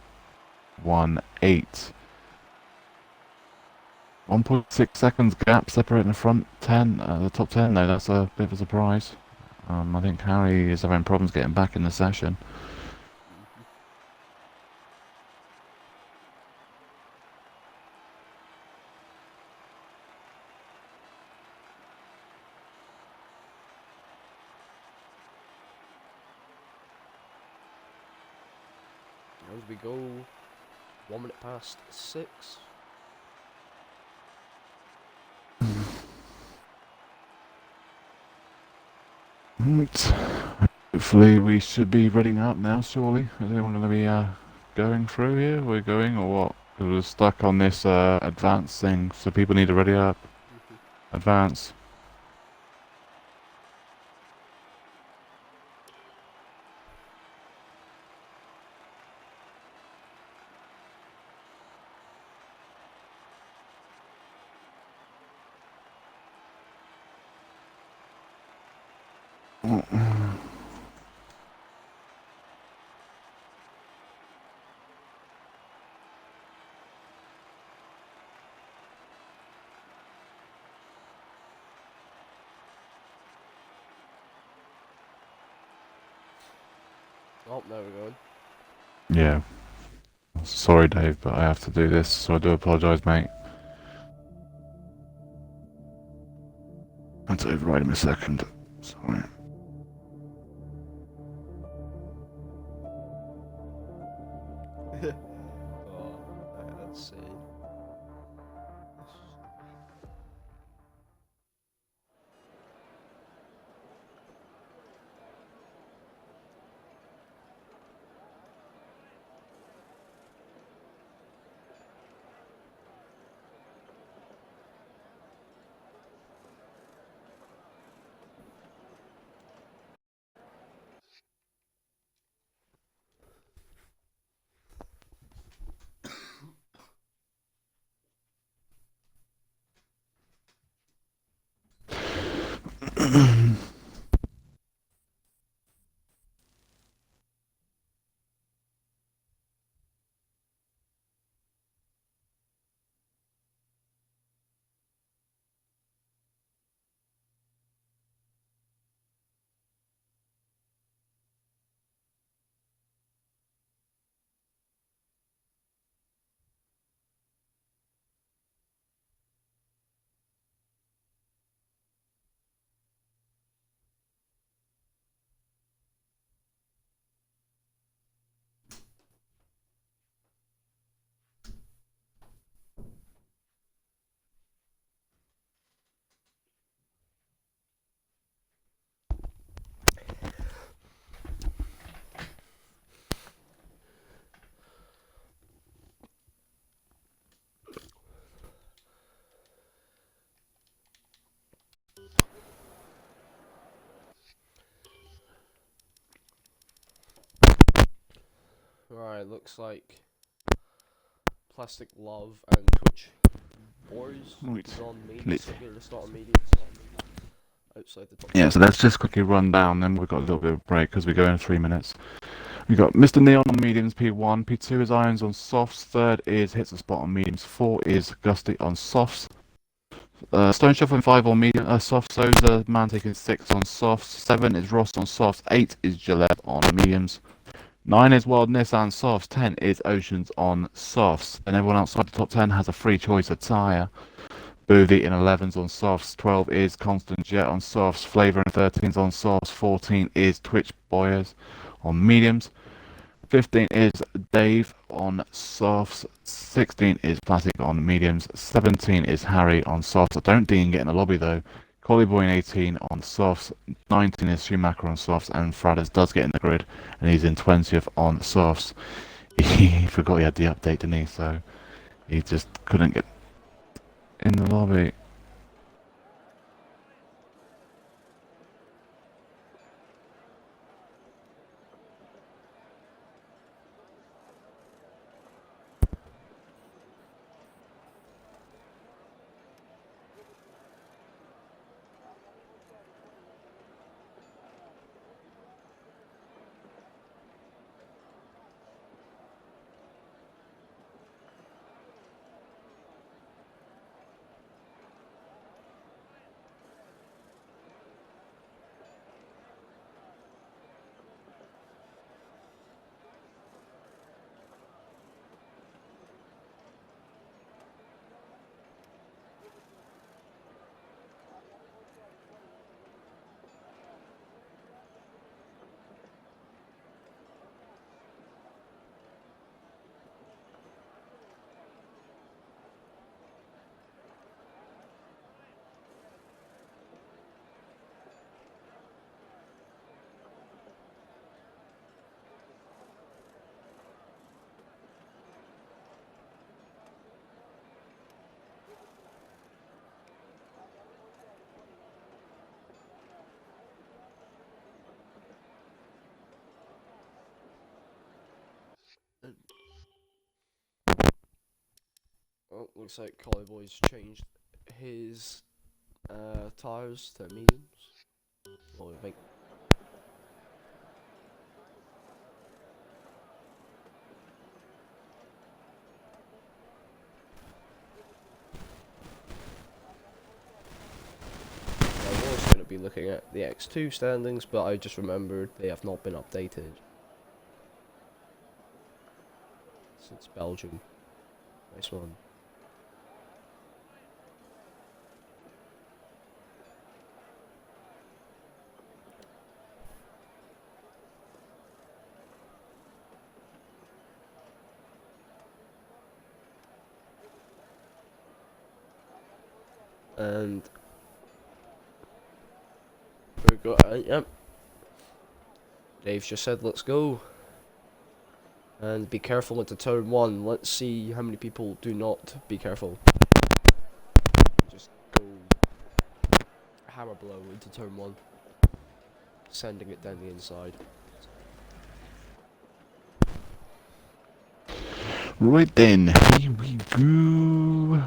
1.6 seconds gap separating the front 10, the top 10 though, that's a bit of a surprise. I think Harry is having problems getting back in the session. As we go 1 minute past 6. Right. Hopefully we should be ready up now, surely. Is anyone going to be going through here? We're going or what? Because we're stuck on this advance thing, so people need to ready up. Advance. Oh, there we're going. Yeah. Sorry, Dave, but I have to do this, so I do apologise, mate. I have to override him a second. Sorry. Let's see. Right, looks like Plastic Love and Twitch Boys Right. is on medium. Lit. So we're going to start on medium. Outside the top. Yeah, so let's just quickly run down, then we've got a little bit of a break because we go in 3 minutes. We've got Mr. Neon on mediums, P1. P2 is Irons on softs. 3rd is Hits a Spot on mediums. 4 is Gusty on softs. Stone Shuffling 5 on medium, softs. Soza, Man taking 6 on softs. 7 is Ross on softs. 8 is Gillette on mediums. 9 is Wild Nissan softs. 10 is Oceans on softs. And everyone outside the top 10 has a free choice of tyre. Boothie in 11s on softs. 12 is Constant Jet on softs. Flavor in 13s on softs. 14 is Twitch Boyers on mediums. 15 is Dave on softs. 16 is Plastic on mediums. 17 is Harry on softs. I don't think he can get in the lobby though. Collie Boy in 18 on softs. 19 is Schumacher on softs. And Fradders does get in the grid and he's in 20th on softs. He forgot he had the update, didn't he? So he just couldn't get in the lobby. Oh, looks like Collie Boy's changed his tyres to mediums. Well, I think. I was going to be looking at the X2 standings, but I just remembered they have not been updated since Belgium. Nice one. And we got yep. Dave's just said let's go. And be careful into turn 1. Let's see how many people do not be careful. Just go hammer blow into turn 1. Sending it down the inside. Right then, here we go.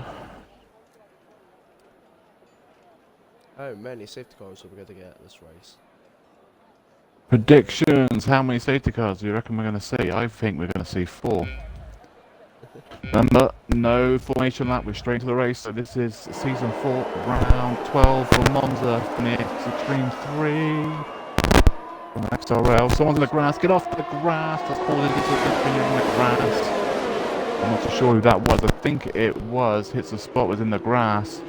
How many safety cars are we going to get this race? Predictions. How many safety cars do you reckon we're going to see? I think we're going to see 4. Remember, no formation lap. We're straight to the race. So this is season 4, round 12 for Monza. Phoenix Extreme 3. From XRL. Someone's in the grass. Get off the grass. That's called it. In the grass. I'm not too sure who that was. I think it was. Hits the spot was in the grass.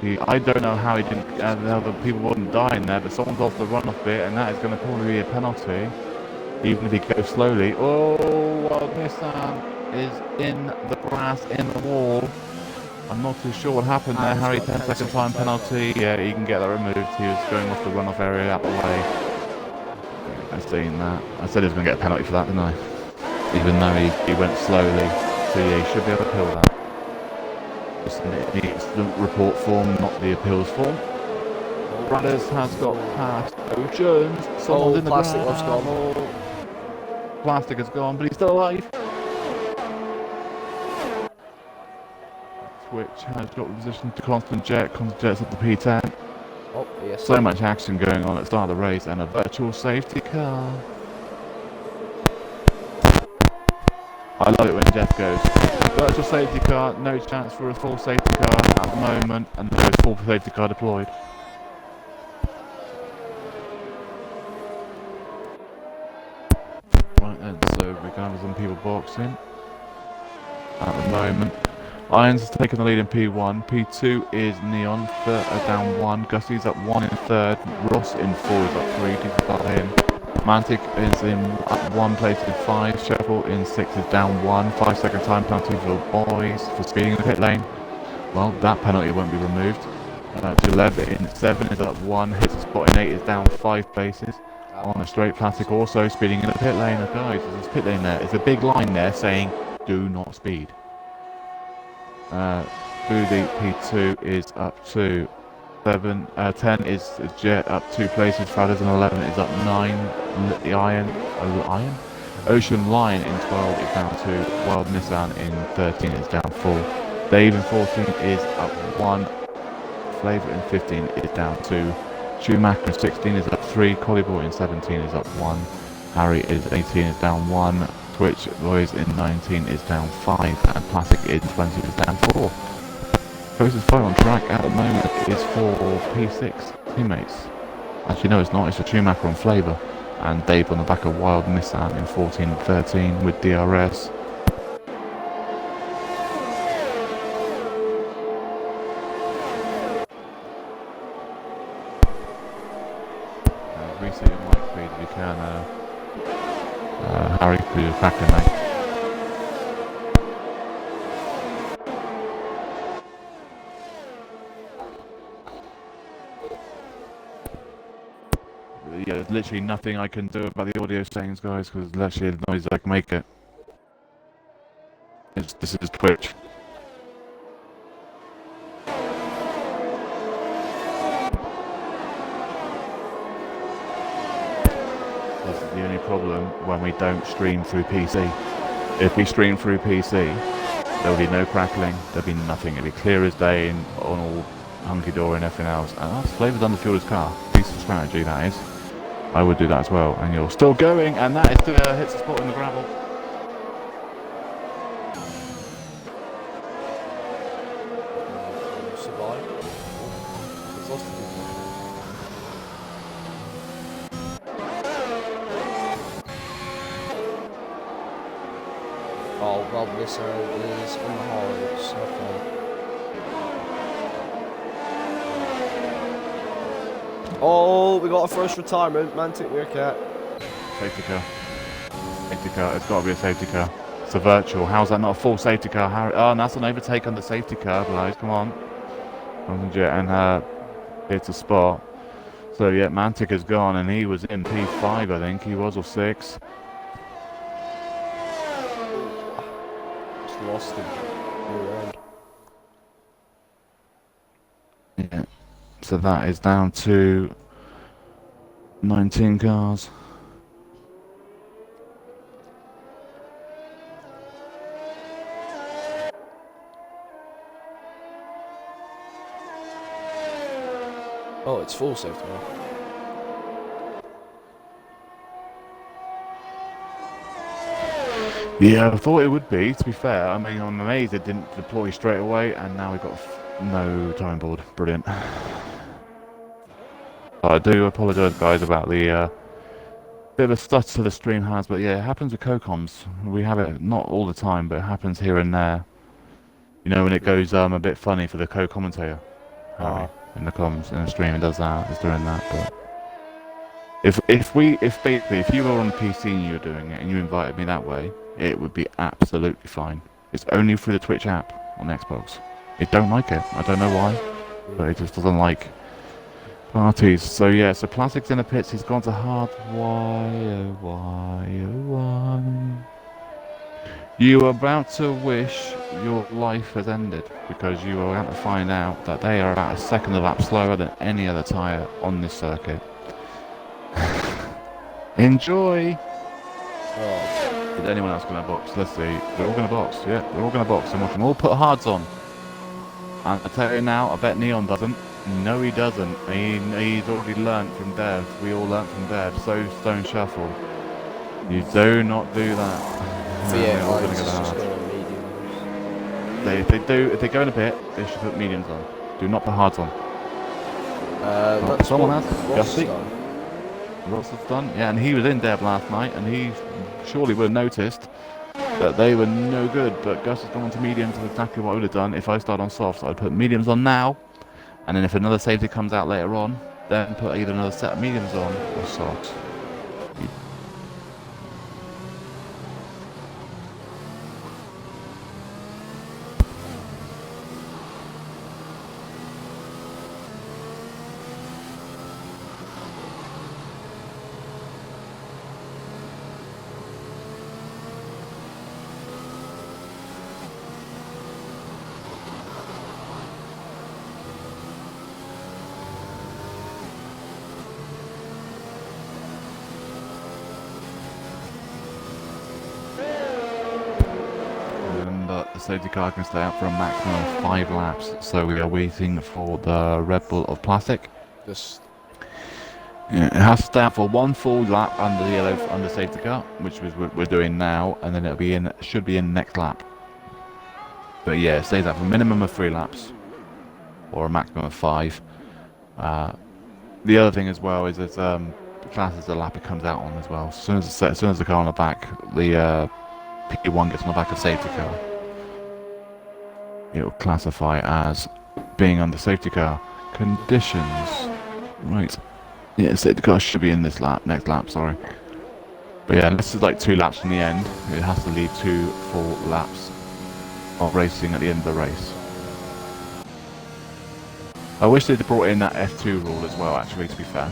I don't know how he didn't. The other people wouldn't die in there, but someone's off the runoff bit, and that is going to probably be a penalty, even if he goes slowly. Oh, well, Nissan is in the grass, in the wall. I'm not too sure what happened there. Harry, 10-second time penalty. Yeah, he can get that removed. He was going off the runoff area out the way. I've seen that. I said he was going to get a penalty for that, didn't I? Even though he went slowly. So yeah, he should be able to appeal that. It needs the report form, not the appeals form. Brothers has got past Oceans. Someone's in the plastic grass. has gone. Plastic is gone, but he's still alive. Switch has got position to Constant Jet. Constant Jet's at the P10. Oh, yes. So much action going on at the start of the race, and a virtual safety car. I love it when Jeff goes, virtual safety car, no chance for a full safety car at the moment, and there's full safety car deployed. Right then, so we're going to have some people boxing at the moment. Irons has taken the lead in P1, P2 is Neon, down 1, Gussie's up 1 in 3rd, Ross in 4 is up 3, Dignified in. Mantic is in 1 place in 5, Shuffle in 6 is down 1, 5-second time penalty for boys for speeding in the pit lane. Well, that penalty won't be removed. Gillette in 7 is up 1, hits the spot in 8 is down 5 places. On a straight, Plastic also speeding in the pit lane. Guys, there's a pit lane there. There's a big line there saying, do not speed. Booty P2 is up to 10 is Jet up 2 places. Fathers in 11 is up 9. The Iron? Ocean Lion in 12 is down 2. Wild Nissan in 13 is down 4. Dave in 14 is up 1. Flavor in 15 is down 2. Schumacher in 16 is up 3. Collibor in 17 is up 1. Harry is 18 is down 1. Twitch Boys in 19 is down 5. And Plastic in 20 is down 4. Closest fight on track at the moment is for P6 teammates. Actually no, it's not, it's a Schumacher on Flavor. And Dave on the back of Wild Nissan in 14 and 13 with DRS. Reset your mic speed if you can, Harry, for your cracking, mate. Yeah, there's literally nothing I can do about the audio settings, guys, because literally the noise I can make it. This is Twitch. This is the only problem when we don't stream through PC. If we stream through PC, there will be no crackling, there'll be nothing. It'll be clear as day and on all hunky-dory and everything else. And that's Flavor's underfueled his car. Piece of strategy, that is. I would do that as well. And you're still going, and that is hits the spot in the gravel. Oh, well, this is on the hards. Oh, we got our first retirement. Mantic Meerkat. Safety car. Safety car. It's got to be a safety car. It's a virtual. How's that not a full safety car, Harry? Oh, and that's an overtake on the safety car, guys. Come on. And it's a spot. So yeah, Mantic is gone, and he was in P5, I think he was, or 6. Just lost him. Yeah. So that is down to 19 cars. Oh, it's full safety now. Yeah, I thought it would be, to be fair. I mean, I'm amazed it didn't deploy straight away, and now we've got no time board. Brilliant. I do apologise, guys, about the bit of a stutter the stream has, but yeah, it happens with co-coms. We have it not all the time, but it happens here and there. You know, when it goes a bit funny for the co-commentator. Harry, in the comms, in the stream, it does that, it's doing that, but... If basically, if you were on PC and you were doing it, and you invited me that way, it would be absolutely fine. It's only through the Twitch app on Xbox. It don't like it. I don't know why, but it just doesn't like parties. So yeah, so Plastic's in the pits. He's gone to hard. Why, oh why, oh why? You are about to wish your life has ended because you are about to find out that they are about a second a lap slower than any other tyre on this circuit. Enjoy! Oh. Is anyone else going to box? Let's see. They're all going to box. Yeah, they're all going to box. And we can all put hards on. And I tell you now, I bet Neon doesn't. No, he doesn't. He's already learnt from Dev. We all learnt from Dev. So Stone Shuffle. You do not do that. So yeah, they're all going to go hard. They do. If they go in a bit, they should put mediums on. Do not put hards on. That's someone what has. Ross Gussie. done. Ross has done. Yeah, and he was in Dev last night, and he surely would have noticed that they were no good. But Gus has gone on to mediums, and exactly what I would have done if I started on softs. I'd put mediums on now, and then if another safety comes out later on, then put either another set of mediums on or softs. the safety car can stay out for a maximum of 5 laps. So we are waiting for the Red Bull of plastic. Just Yeah, it has to stay out for 1 full lap under the yellow under safety car, which we're doing now, and then should be in next lap. But yeah, it stays out for a minimum of 3 laps, or a maximum of 5. The other thing as well is it classes the lap it comes out on as well. As soon as the car on the back, the P1 gets on the back of safety car, it will classify as being under safety car conditions. Right. Yeah, safety car should be in this lap, next lap, sorry. But yeah, this is like 2 laps in the end. It has to leave 2 full laps of racing at the end of the race. I wish they'd brought in that F2 rule as well, actually, to be fair.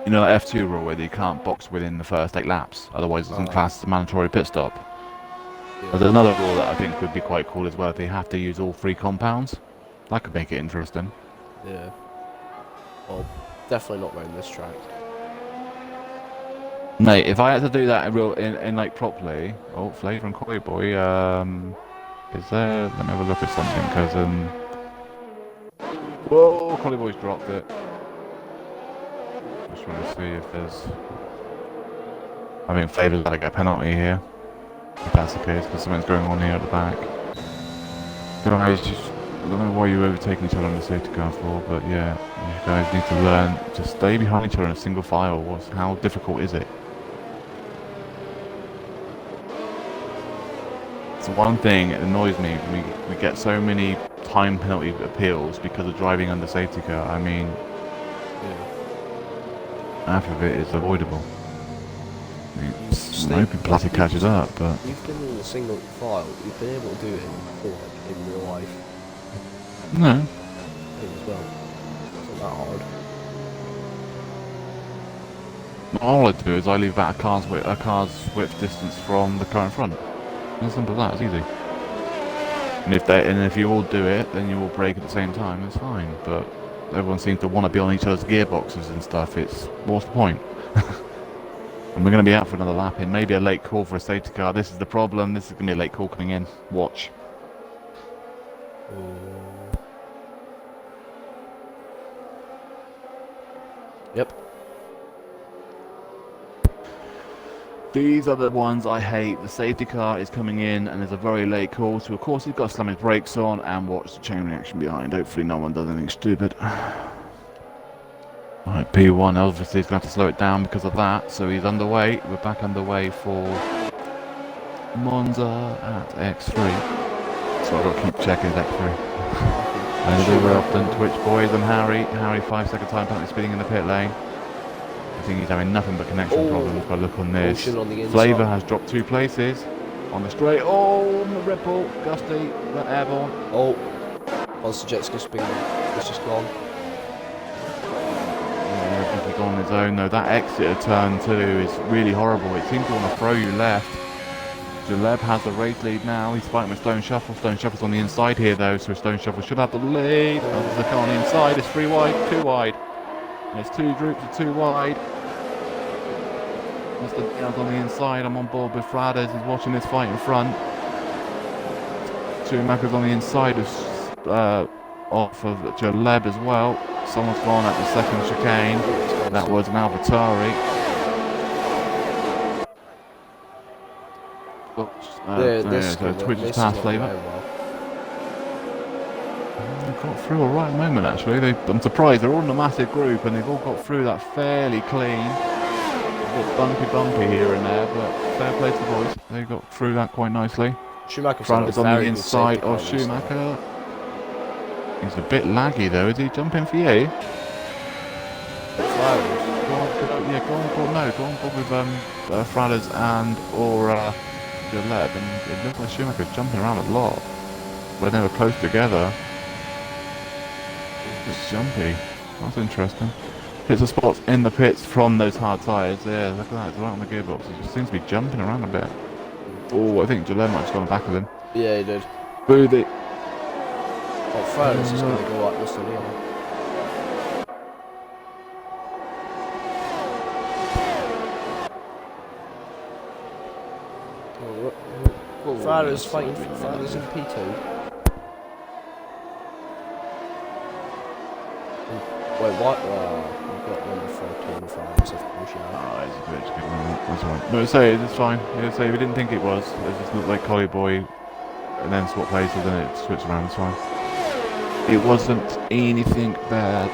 You know that F2 rule where you can't box within the first 8 laps, otherwise it doesn't class as a mandatory pit stop. yeah. There's another rule that I think would be quite cool as well, if they have to use all 3 compounds. That could make it interesting. Yeah. Well, definitely not round this track. Mate, if I had to do that in like properly, oh, Flavour and Koi Boy, is there? Let me have a look at something, because whoa, Collie Boy's dropped it. Just want to see if there's. I think Flavour's got to get a penalty here, if that's the case, because something's going on here at the back. Guys, I don't know why you're overtaking each other on the safety car for, but yeah, you guys need to learn to stay behind each other in a single file. How difficult is it? It's one thing that annoys me. We get so many time penalty appeals because of driving under safety car. I mean, half of it is avoidable. I'm hoping plastic catches up, but You've been in a single file. You've been able to do it before, like, in real life. no. As well. It's not that hard. All I do is I leave about a car's width distance from the car in front. As simple as that. It's easy. And if you all do it, then you all brake at the same time. It's fine. But everyone seems to want to be on each other's gearboxes and stuff. What's the point? And we're going to be out for another lap in. Maybe a late call for a safety car. This is the problem. This is going to be a late call coming in. Watch. Yep. These are the ones I hate. The safety car is coming in and there's a very late call. So of course he's got to slam his brakes on and watch the chain reaction behind. Hopefully no one does anything stupid. Right, P1 obviously is going to have to slow it down because of that. So he's underway. We're back underway for Monza at X3. So I've got to keep checking X3. And we're off then Twitch boys and Harry. Harry 5-second time penalty speeding in the pit lane. I think he's having nothing but connection problems by look on this. Flavour has dropped 2 places on the straight. Oh, the Red Bull, Gusty, went airborne. Oh, Monster Jet's just been, it's just gone. Yeah, I think he's gone on his own though. That exit of turn 2 is really horrible. It seems to want to throw you left. Jaleb has the race lead now. He's fighting with Stone Shuffle. Stone Shuffle's on the inside here though, so Stone Shuffle should have the lead. There's the car on the inside. It's 3 wide, 2 wide. There's 2 groups of 2 wide. Mr. Diaz on the inside. I'm on board with Frades. He's watching this fight in front. Schumacher's on the inside off of Jaleb as well. Someone's gone at the second chicane. That was an AlphaTauri. So Twitch has passed Flavour. They've got through alright at the moment actually. I'm surprised, they're all in a massive group and they've all got through that fairly clean. A bit bumpy here and there, but fair play to the boys. They got through that quite nicely. Schumacher's on the inside of Schumacher. He's a bit laggy though. Is he jumping for you? Go on board with Frades and or Jaleb, and it looks like Schumacher's jumping around a lot. When they were close together. It's jumpy. That's interesting. Hits the spots in the pits from those hard tyres. Yeah, look at that. It's right on the gearbox. It just seems to be jumping around a bit. Oh, I think Jaleb might have gone back of him. Yeah, he did. Booty. Oh, Frades is going to go up Mr. Leon. Ferrari's fighting for Ferrari's in P2. Wait, what? We've got number 14 Ferrari's, of course, yeah. Oh, it's a bit good one. That's right. No, say it's fine. Yeah, say we didn't think it was. It just looked like Collie Boy, and then swap places, and then it switched around. It's fine. It wasn't anything bad.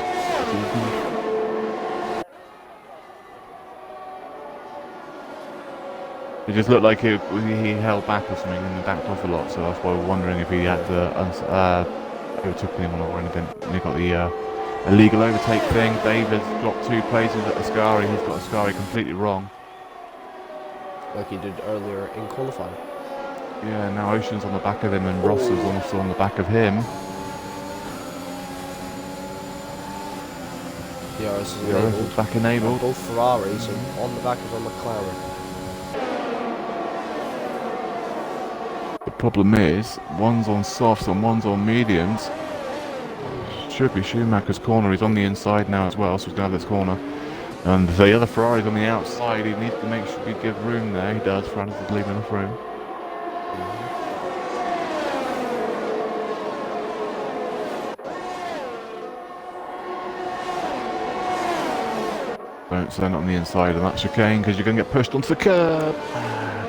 It just looked like he held back or something and backed off a lot, so that's why we're wondering if he had overtook anyone or anything. And he got the illegal overtake thing. Dave has dropped 2 places at Ascari. He's got Ascari completely wrong. Like he did earlier in qualifying. Yeah, now Ocean's on the back of him and Ross is also on the back of him. DRS is DRS is back enabled. Both Ferraris and on the back of a McLaren. The problem is, one's on softs and one's on mediums. Should be Schumacher's corner. He's on the inside now as well, so he's going to have this corner. And the other Ferrari's on the outside. He needs to make sure he give room there. He does. Francis is leaving enough room. Don't stand on the inside of that chicane because you're going to get pushed onto the curb.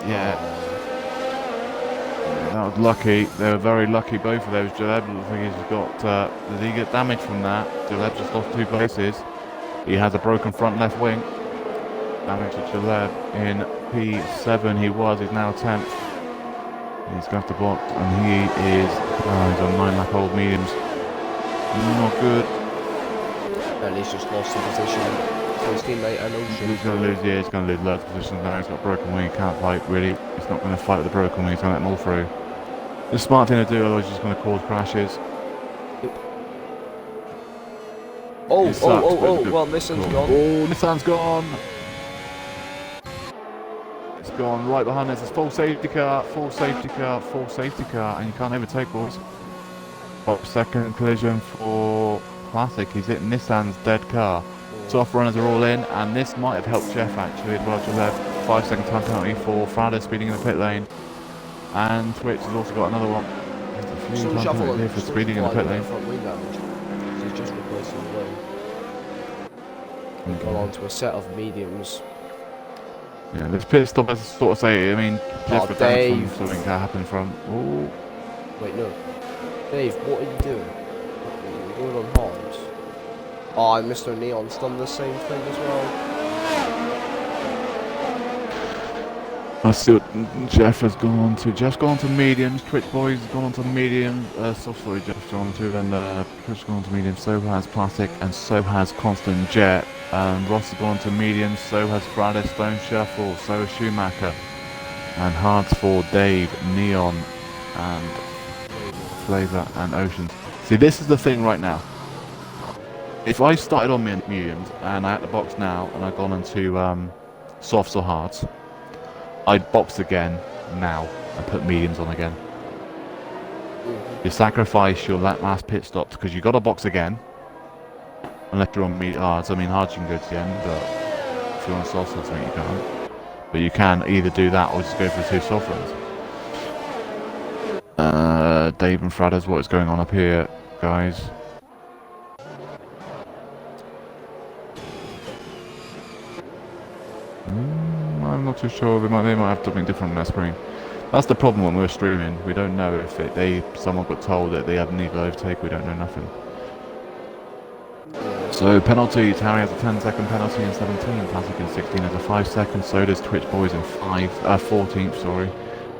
Yeah, that was lucky. They were very lucky, both of those. Jaleb, the thing is, he's got. Did he get damage from that? Jaleb just lost 2 places. He has a broken front left wing. Damage to Jaleb in P7. He's now 10th. He's got the box, and he is. He's on 9 lap old mediums. Not good. And he's just lost the position. His teammate and Ocean. He's going to lose, yeah, he's going to lose loads of positions now. He's got a broken wing, he can't fight really. He's not going to fight with the broken wing, he's going to let them all through. The smart thing to do, otherwise he's just going to cause crashes. Oh, well, Nissan's gone. Oh, Nissan's gone. It's gone right behind us. It's full safety car, full safety car, full safety car, and you can't overtake, boys. Second collision for Classic, he's hit Nissan's dead car. Soft runners are all in, and this might have helped Jeff actually as well. Just 5-second time penalty for Frada speeding in the pit lane, and Twitch has also got another one. There's a few time penalties here for speeding in the pit lane. He's just replacing the wing. We've gone on to a set of mediums. Yeah, this pit stop, as sort of say, I mean, Jeff got damage Dave. from something that happened from. Oh, Wait, no. Dave, what are you doing? You're going on hard. Oh, and Mr. Neon's done the same thing as well. I see what Jeff has gone on to. Jeff's gone on to mediums. Twitch Boys has gone on to mediums. Sorry, Jeff's gone on to. Then Twitch has gone on to mediums. So has Classic, and so has Constant Jet. Ross has gone on to mediums. So has Friday Stone Shuffle. So has Schumacher. And hards for Dave, Neon, and Flavor and Oceans. See, this is the thing right now. If I started on mediums and I had to box now and I'd gone into softs or hards, I'd box again now and put mediums on again. You sacrifice your last pit stops because you got to box again. Unless you're on hards. I mean, hards you can go to the end, but if you're on softs or something, you can't. But you can either do that or just go for the 2 soft runs. Dave and Fradders, what is going on up here, guys? I'm not too sure. They might have something different on their screen. That's the problem when we're streaming. We don't know if someone got told that they had an illegal overtake. We don't know nothing. So penalties. Harry has a 10-second penalty in 17. Classic in 16 has a 5-second. So does Twitch Boys in 14th. Sorry,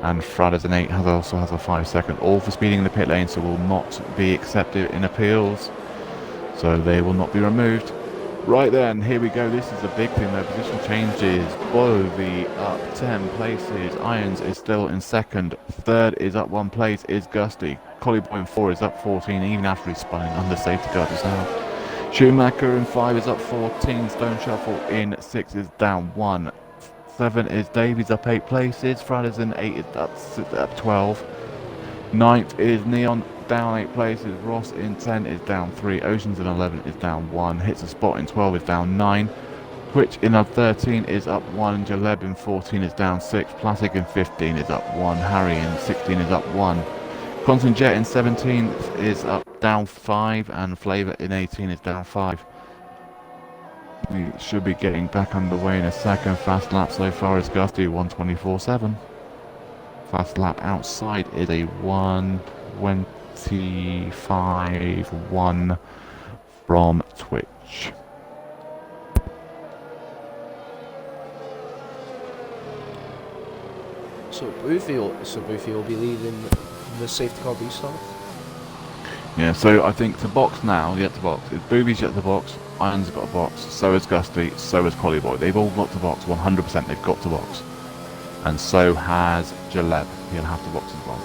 and Fradders in 8 also has a 5-second. All for speeding in the pit lane, so will not be accepted in appeals. So they will not be removed. Right then, here we go. This is a big thing though. Position changes. Bovey up 10 places. Irons is still in 2nd. 3rd is up 1 place is Gusty. Collie-Boy in 4 is up 14 even after he's spun under safety guard just now. Schumacher in 5 is up 14. Stone Shuffle in 6 is down 1. 7 is Davies up 8 places. Fridays in 8 is up 12. 9th is Neon down 8 places. Ross in 10 is down 3. Oceans in 11 is down 1. Hits a spot in 12 is down 9. Twitch in 13 is up 1, Jaleb in 14 is down 6, Plastic in 15 is up 1, Harry in 16 is up 1, Constant Jet in 17 is up down 5, and Flavor in 18 is down 5. We should be getting back underway in a second. Fast lap so far is Gusty 124.7. Fast lap outside is a 125.1 from Twitch. So Boofy will be leading the safety car restart. Yeah, so I think to box now, yet to box. It's Booby's yet to box, Iron's got a box, so is Gusty, so is Collyboy. They've all got to box, 100% they've got to box. And so has Jaleb, he'll have to box as well.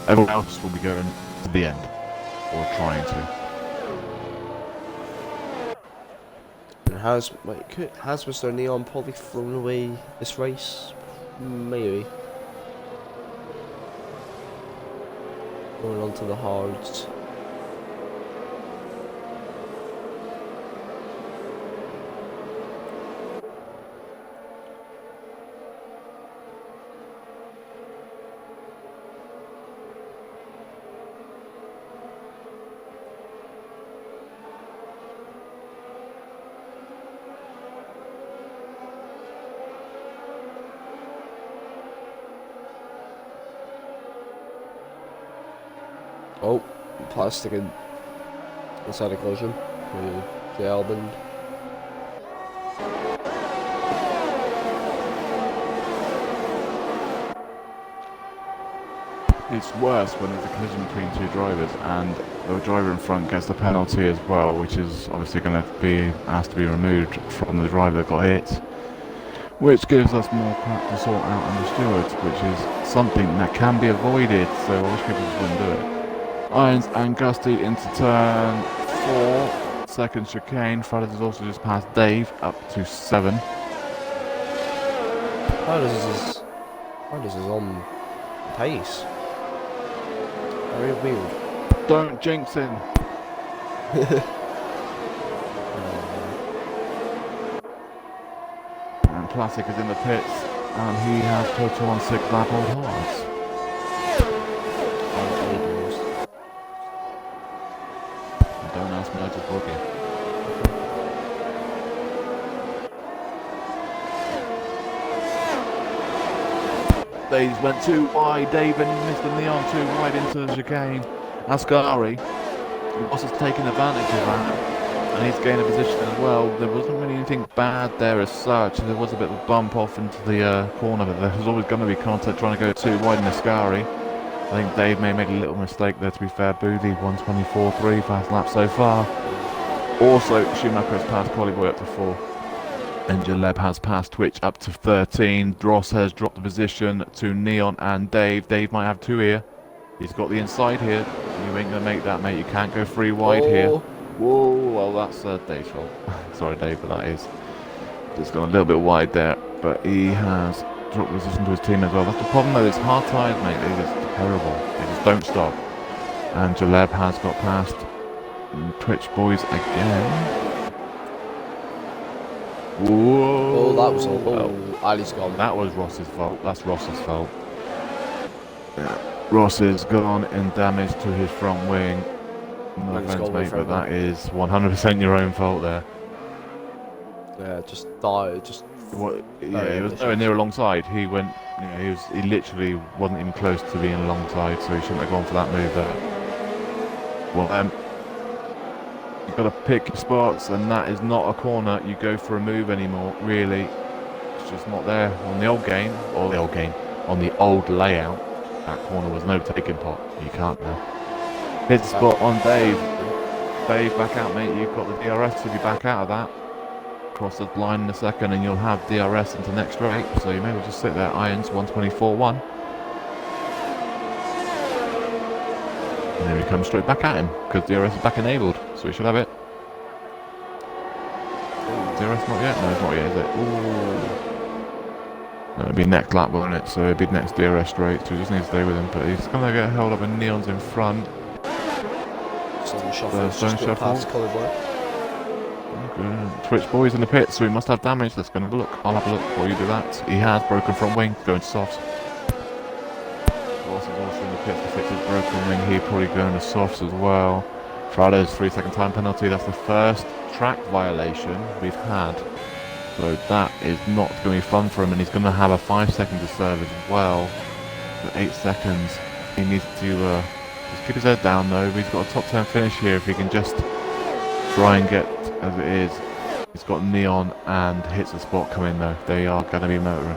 Everyone else will be going to the end, or trying to. And has Mr. Neon probably thrown away this race? Maybe. Going on to the hards. Oh, plastic inside a collision with J. Albin. It's worse when there's a collision between two drivers and the driver in front gets the penalty as well, which is obviously going to be asked to be removed from the driver that got hit, which gives us more crap to sort out on the stewards, which is something that can be avoided, so I wish people just wouldn't do it. Irons and Gusty into turn 4, second chicane. Fridays has also just passed Dave up to 7. How does this on pace? Very weird. Don't jinx him. And Classic is in the pits, and he has total on 6 lap old hards. Don't ask me, I just book it. They went too wide, Dave and Mr. Neon too wide into the chicane. Ascari, Ross has taken advantage of that, and he's gained a position as well. There wasn't really anything bad there as such. There was a bit of a bump off into the corner, but there's always going to be contact trying to go too wide in Ascari. I think Dave may have made a little mistake there, to be fair. Boothie 124.3, fast lap so far. Also, Schumacher has passed Collyboy up to 4. And Jaleb has passed Twitch up to 13. Dross has dropped the position to Neon and Dave. Dave might have 2 here. He's got the inside here. You ain't going to make that, mate. You can't go 3 wide here. Whoa, well, that's Dave's fault. Sorry, Dave, but that is. Just gone a little bit wide there. But he has dropped the position to his team as well. That's the problem, though. It's hard tyres, mate. They're just terrible. They just don't stop. And Jaleb has got past Twitch boys again. Whoa! Oh, that was all. Oh, Ali's gone. That was Ross's fault. That's Ross's fault. Yeah. Ross is gone and damage to his front wing. No offense, mate, but that is 100% your own fault there. Yeah, just died. What? Yeah, he was nowhere near alongside. He went. You know, he literally wasn't even close to being alongside, so he shouldn't have gone for that move there. Well, you've got to pick your spots, and that is not a corner you go for a move anymore, really. It's just not there. On the old game, on the old layout, that corner was no taking pot. You can't now. Hit the spot on Dave. Dave, back out, mate. You've got the DRS to be back out of that. Cross the line in a second, and you'll have DRS into next straight, so you may as well just sit there. Irons 124.1. And then we come straight back at him, because DRS is back enabled, so we should have it. DRS not yet? No, it's not yet, is it? Ooh. No, it'll be next lap, won't it? So it'll be next DRS straight, so we just need to stay with him. But he's going to get held up and Neon's in front. Stone shuffle. Stone shuffle. Past Collyboy. Twitch boys in the pit, so he must have damage. Let's go and have a look. I'll have a look while you do that. He has broken front wing, going to softs. Ross is also in the pit to fix his broken wing. He'll probably going to softs as well. Frado's 3-second time penalty. That's the first track violation we've had. So that is not going to be fun for him, and he's going to have a 5-second to serve as well. For 8 seconds. He needs to just keep his head down though. He's got a top 10 finish here if he can just try and get as it is. He's got Neon and hits the spot coming though. They are going to be motoring.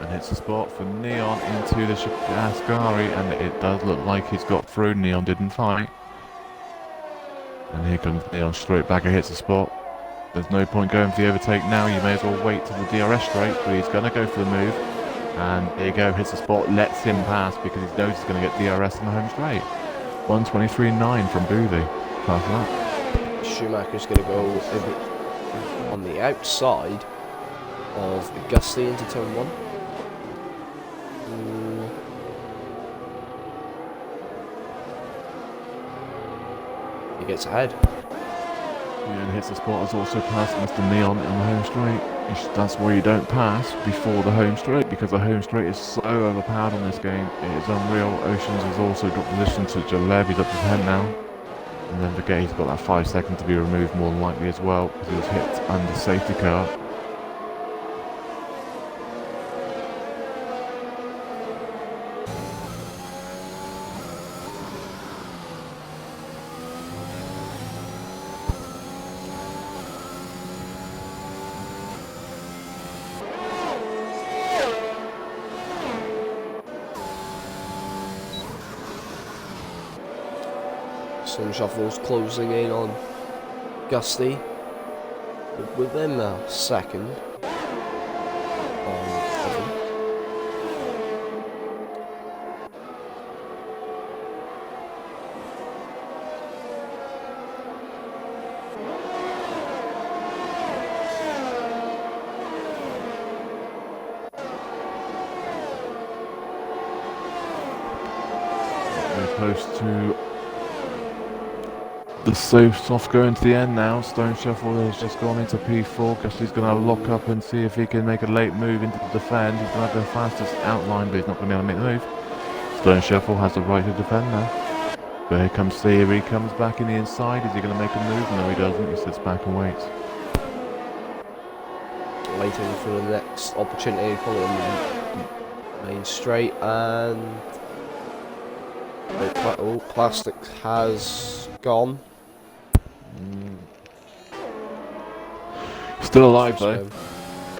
And hits the spot for Neon into the Ascari, and it does look like he's got through. Neon didn't fight. And here comes Neon straight back and hits the spot. There's no point going for the overtake now. You may as well wait till the DRS straight, but he's going to go for the move. And there you go, hits the spot, lets him pass because he knows he's going to get DRS in the home straight. 1:23.9 from Boothie. Pass that. Schumacher's going to go on the outside of Gusty into turn 1. He gets ahead. Yeah, and hits the spot, has also passed Mr. Neon in the home straight. That's where you don't pass before the home straight, because the home straight is so overpowered on this game. It is unreal. Oceans has also dropped position to Jalev. He's up to 10 now. And then forget he's got that 5 seconds to be removed more than likely as well, because he was hit under safety car. Sun Shuffle's closing in on Gusty within a second on Evan. We're close to the soft going to the end now. Stone Shuffle has just gone into P4. Gusty's going to lock up and see if he can make a late move into the defend. He's going to have the fastest outline, but he's not going to be able to make the move. Stone Shuffle has the right to defend now. But here comes Theory, comes back in the inside. Is he going to make a move? No, he doesn't. He sits back and waits. Waiting for the next opportunity to pull in the main straight, and plastic has gone. Still alive though.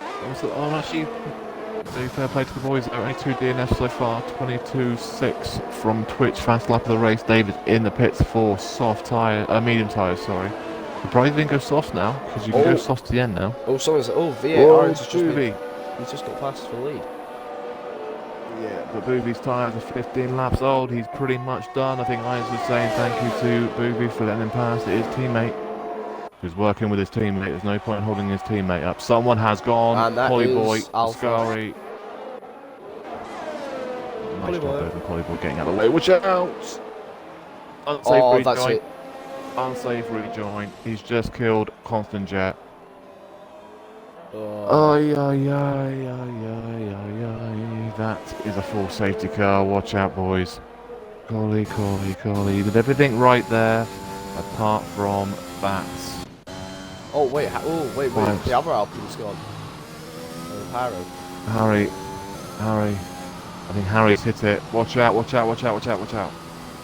I'm actually very fair play to the boys. Only 2 DNFs so far. 22.6 from Twitch. Fast lap of the race. David in the pits for soft tyre, medium tyres. Sorry. You probably didn't go soft now because you can go soft to the end now. Oh, someone's V8 has just Booby. He's just got past for the lead. Yeah, but Booby's tyres are 15 laps old. He's pretty much done. I think Irons was saying thank you to Booby for letting him pass. It is teammate. He's working with his teammate. There's no point holding his teammate up. Someone has gone. And that Polyboy, is Alpha. Ascari. Nice job over Polyboy getting out of the way. Watch out! Unsafe that's rejoin. it. Unsafe rejoin. He's just killed Constant Jet. That is a full safety car. Watch out, boys. Golly. Did everything right there, apart from that. Oh wait, Right. the other Alpine's gone. Harry. I think Harry's hit it. Watch out.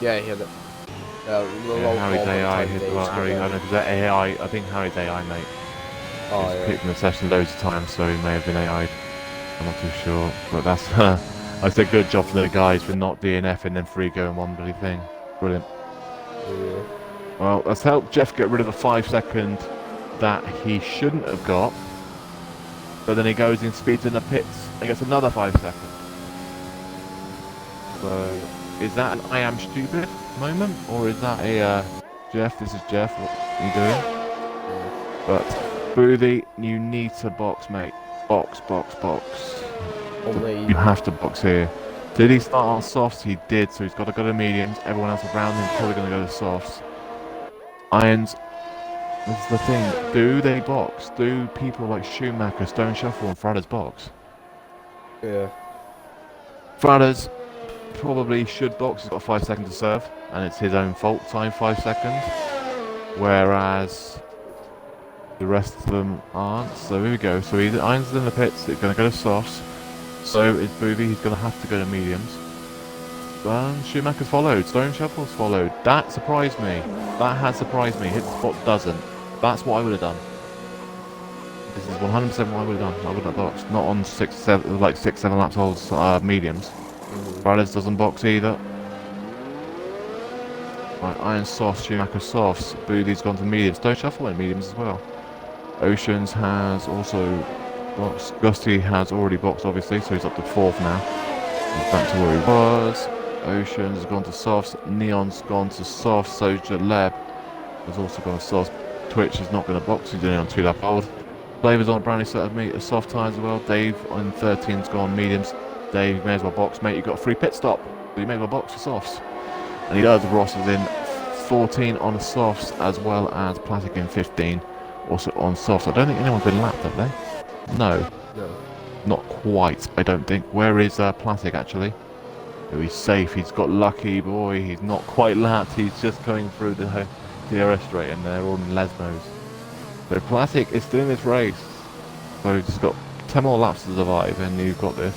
Yeah, he hit it. Harry's AI hit it. Well, Harry, I know, because that AI, I think Harry's AI, mate. He's picked in the session loads of times, so he may have been AI'd. I'm not too sure. But that's, I said good job for the guys for not DNFing and free going one bloody thing. Brilliant. Yeah. Well, let's help Jeff get rid of the 5 second that he shouldn't have got. But then he goes and speeds in the pits and gets another 5 seconds. So, is that an I am stupid moment? Or is that a, Jeff, this is Jeff, what are you doing? But, Boothie, you need to box, mate. Box. Only You have to box here. Did he start on softs? He did, so he's got to go to mediums. Everyone else around him is probably going to go to softs. Irons, this is the thing. Do they box? Do people like Schumacher, Stone Shuffle, and Fradders box? Yeah. Fradders probably should box. He's got 5 seconds to serve, and it's his own fault. Time 5 seconds. Whereas the rest of them aren't. So here we go. So Irons is in the pits. It's going to go to softs. So is Booby. He's going to have to go to mediums. Schumacher's followed. Stone Shuffle's followed. That surprised me. That has surprised me. Hit the spot doesn't. That's what I would have done. This is 100% what I would have done. I wouldn't have boxed. Not on 6, 7 laps old mediums. Riders doesn't box either. Right, Iron softs, Schumacher softs. Booty's gone to mediums. Stone Shuffle went mediums as well. Oceans has also boxed. Gusty has already boxed, obviously, so he's up to 4th now. He's back to where he was. Oceans has gone to softs. Neon's gone to softs. So Jaleb has also gone to softs. Twitch is not going to box. He's only on 2 lap hold. Flavor's on a brand new set of meat, a soft tyres as well. Dave on 13's gone mediums. Dave, you may as well box, mate. You've got a free pit stop. So you may as well box for softs. And he does. Ross is in 14 on the softs, as well as Plastic in 15. Also on softs. I don't think anyone's been lapped, have they? No. No. Not quite, I don't think. Where is Plastic, actually? Oh, he's safe. He's got lucky, boy. He's not quite lapped. He's just going through the DRS straight, and they're all in Lesmos. So Plastic is still in this race. So he's just got 10 more laps to survive, and you've got this.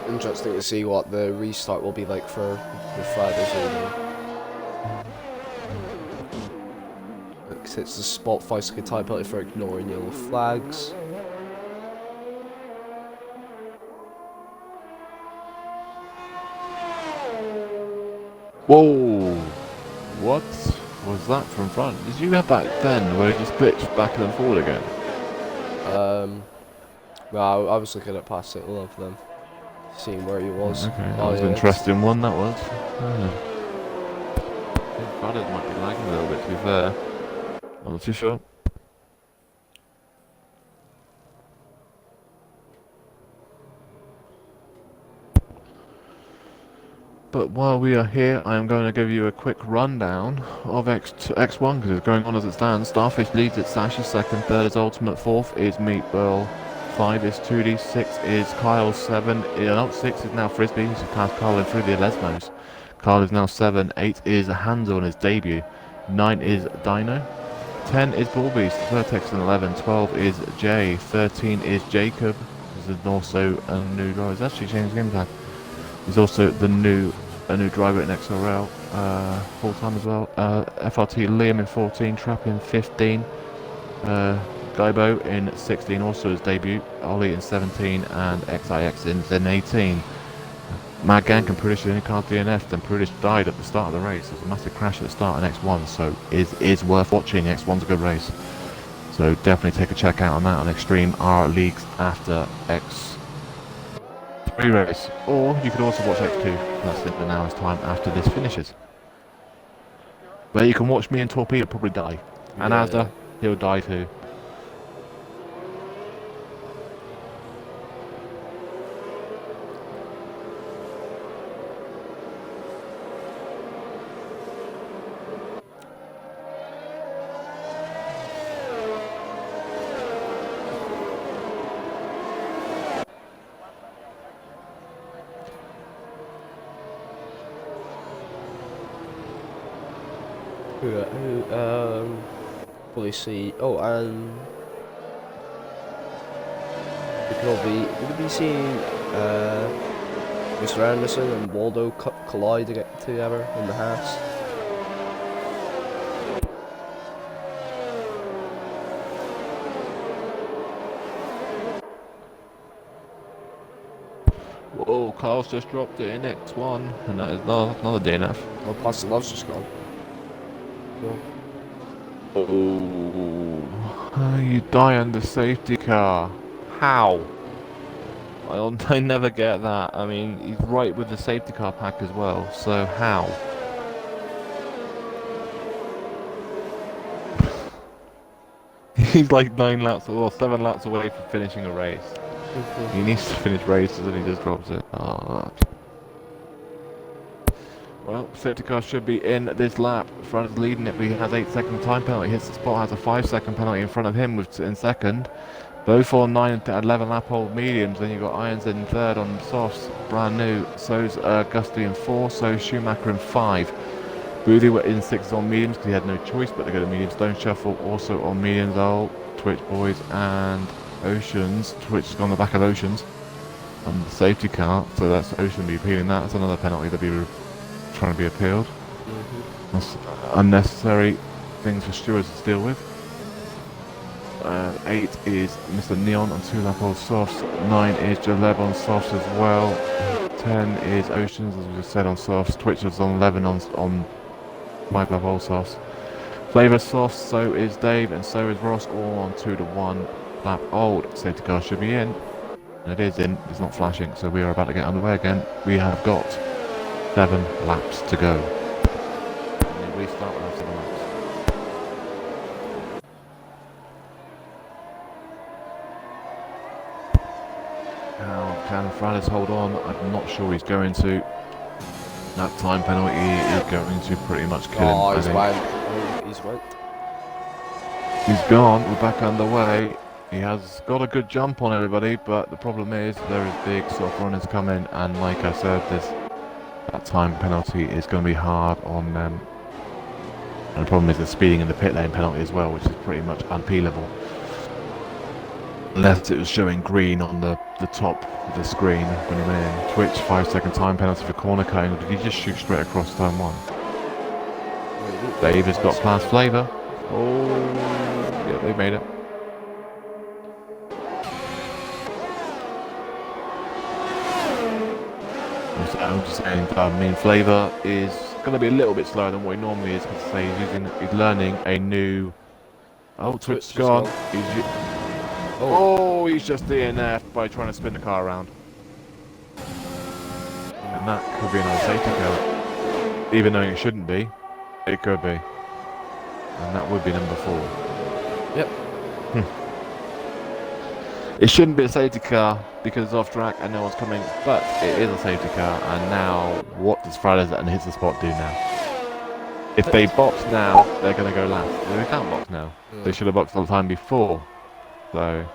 Interesting to see what the restart will be like for the Fridays. It's the spot 5-second time penalty for ignoring yellow flags. Whoa! What was that from front? Did you have back then where it just glitched back and forward again? Well, I was looking at past it, all of them. Seeing where he was. Okay, that was an interesting one, that was. I think Brothers might be lagging a little bit, to be fair. I'm not too sure. But while we are here, I am going to give you a quick rundown of X1, because it's going on as it stands. Starfish leads it, Sash is 2nd, 3rd is Ultimate, 4th is Meatball, 5 is 2D, 6 is Kyle, 7, 6 is now Frisbee, he's passed Kyle through the Lesmos. Kyle is now 7, 8 is Handel on his debut, 9 is Dino, 10 is Bullbeast, Vertex and 11, 12 is Jay, 13 is Jacob, this is also a new driver, he's actually changed game tag. He's also a new driver in XRL, full-time as well. FRT Liam in 14, Trap in 15, Gaibo in 16, also his debut, Ollie in 17, and XIX in 18. Mad Gang and Prudish in car DNF, then Prudish died at the start of the race. There's a massive crash at the start in X1, so is worth watching. X1's a good race. So definitely take a check out on that on Extreme R Leagues after X3 race. Or you could also watch X2, that's in an hour's time after this finishes. Where you can watch me and Torpedo probably die. And Asda, he'll die too. Probably see. Oh, and we could all be seeing Mr. Anderson and Waldo collide together in the Haas. Whoa, Carl's just dropped it in X1, and that is another DNF. Well, Plastic Love's just gone. Cool. Oh, you die under safety car. How? I never get that. I mean, he's right with the safety car pack as well, so how? He's like 9 laps or 7 laps away from finishing a race. He needs to finish races and he just drops it. Oh. Well, safety car should be in this lap. Front is leading it, but he has 8-second time penalty. Hits the spot, has a 5-second penalty in front of him with in second. Both on 9 and 11 lap old mediums. Then you've got Irons in third on softs, brand new. So's Gusty in 4, so Schumacher in 5. Boothie were in 6 on mediums because he had no choice but to go to mediums. Stone Shuffle also on mediums. Oh, Twitch Boys and Oceans. Twitch has gone the back of Oceans on the safety car, so that's Ocean be appealing that. That's another penalty that be trying to be appealed. That's unnecessary things for stewards to deal with. 8 is Mr. Neon on 2 lap old softs. 9 is Jaleb on softs as well. 10 is Oceans, as we just said, on softs. Twitch is on 11 on 5 lap old softs. Flavor softs, so is Dave, and so is Ross, all on 2 to 1 lap old. Safety car should be in. And it is in, it's not flashing, so we are about to get underway again. We have got 7 laps to go. And we restart with 7 laps. How can Franis hold on? I'm not sure he's going to. That time penalty is going to pretty much kill him. Oh, he's went. He's went. He's gone, we're back underway. He has got a good jump on everybody, but the problem is there is big soft runners coming, and like I said, that time penalty is going to be hard on them. And the problem is the speeding in the pit lane penalty as well, which is pretty much unpeelable. Unless it was showing green on the top of the screen when he went in. Twitch, 5-second time penalty for corner cutting, or did he just shoot straight across turn 1? Dave has got class flavour. Oh, yeah, they made it. I'm just saying, I mean, Flavour is going to be a little bit slower than what he normally is, because he's learning a new. Oh, Twitch's gone. He's just DNF'd by trying to spin the car around, and that could be another safety car, even though it shouldn't be. It could be, and that would be number 4. Yep. It shouldn't be a safety car because it's off track and no one's coming, but it is a safety car. And now, what does Fridays and hits the spot do now? If they box now, they're going to go last. They can't box now. They should have boxed all the time before. So,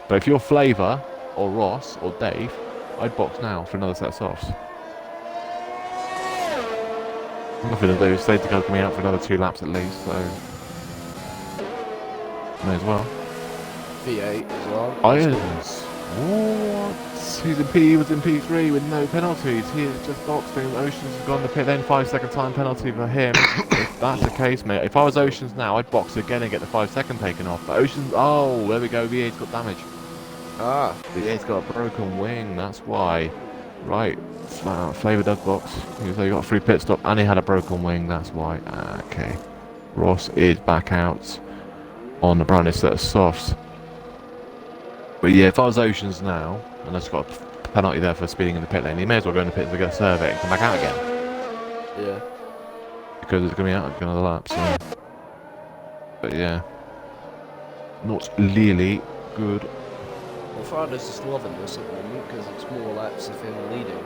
but if you're Flavour or Ross or Dave, I'd box now for another set of softs. Nothing to do. Safety car's coming out for another 2 laps at least, so may as well. V8 as well. Irons. What? He was in P3 with no penalties. He is just boxing. Oceans has gone to pit lane. 5-second time penalty for him. If that's the case, mate. If I was Oceans now, I'd box again and get the 5-second taken off. But Oceans, oh, there we go. V8's got damage. Ah. V8's got a broken wing. That's why. Right. Flavour does box. He got a free pit stop and he had a broken wing. That's why. Okay. Ross is back out on the brightest set of softs. But yeah, if I was Oceans now, and I've got a penalty there for speeding in the pit lane, he may as well go in the pit to get a survey and come back out again. Yeah. Because it's going to be out another lap, so. But yeah. Not really good. Well, Friday's just loving this at the moment because it's more laps of him leading.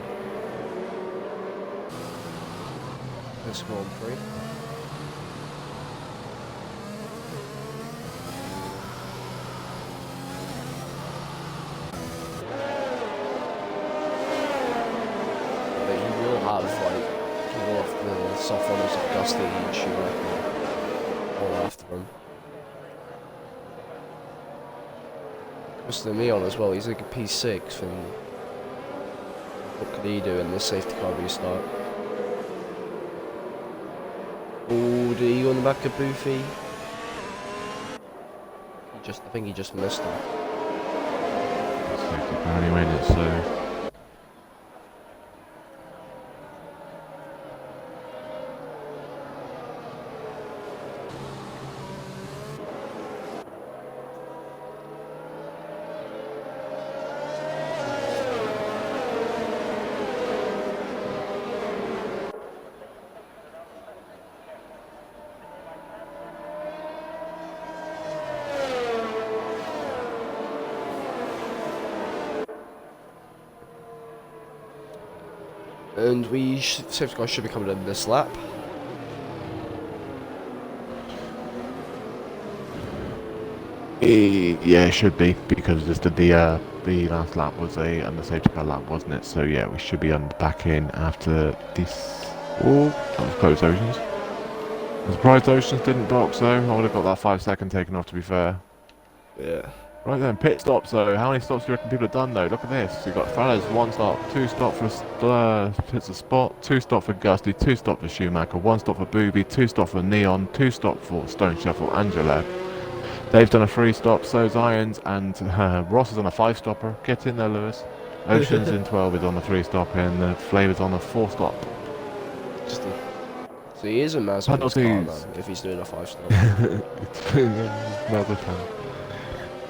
This Grand Prix. Have like all of the soft runners of Gusty and Schumacher all after him. Mr. Neon as well, he's like a P6 and what could he do in this safety car restart? Oh, did he go in the back of Boofy? I think he just missed him. Safety car anyway, it's so. And safety car should be coming in this lap. Yeah, it should be, because just the last lap was and the safety car lap, wasn't it? So yeah, we should be on back in after this. Oh, that was close, Oceans. I'm surprised Oceans didn't box though. I would have got that 5-second taken off, to be fair. Yeah. Right then, pit stops though. How many stops do you reckon people have done though? Look at this. You've got Fellas, 1 stop, 2 stop for hits a spot, 2 stop for Gusty, 2 stop for Schumacher, 1 stop for Booby, 2 stop for Neon, 2 stop for Stone Shuffle and Gillette. Dave's done a 3 stop, so's Irons, and Ross is on a 5 stopper. Get in there, Lewis. Oceans in 12 is on a 3 stop, and Flavor's on a 4 stop. So he is a mass car if he's doing a 5 stop.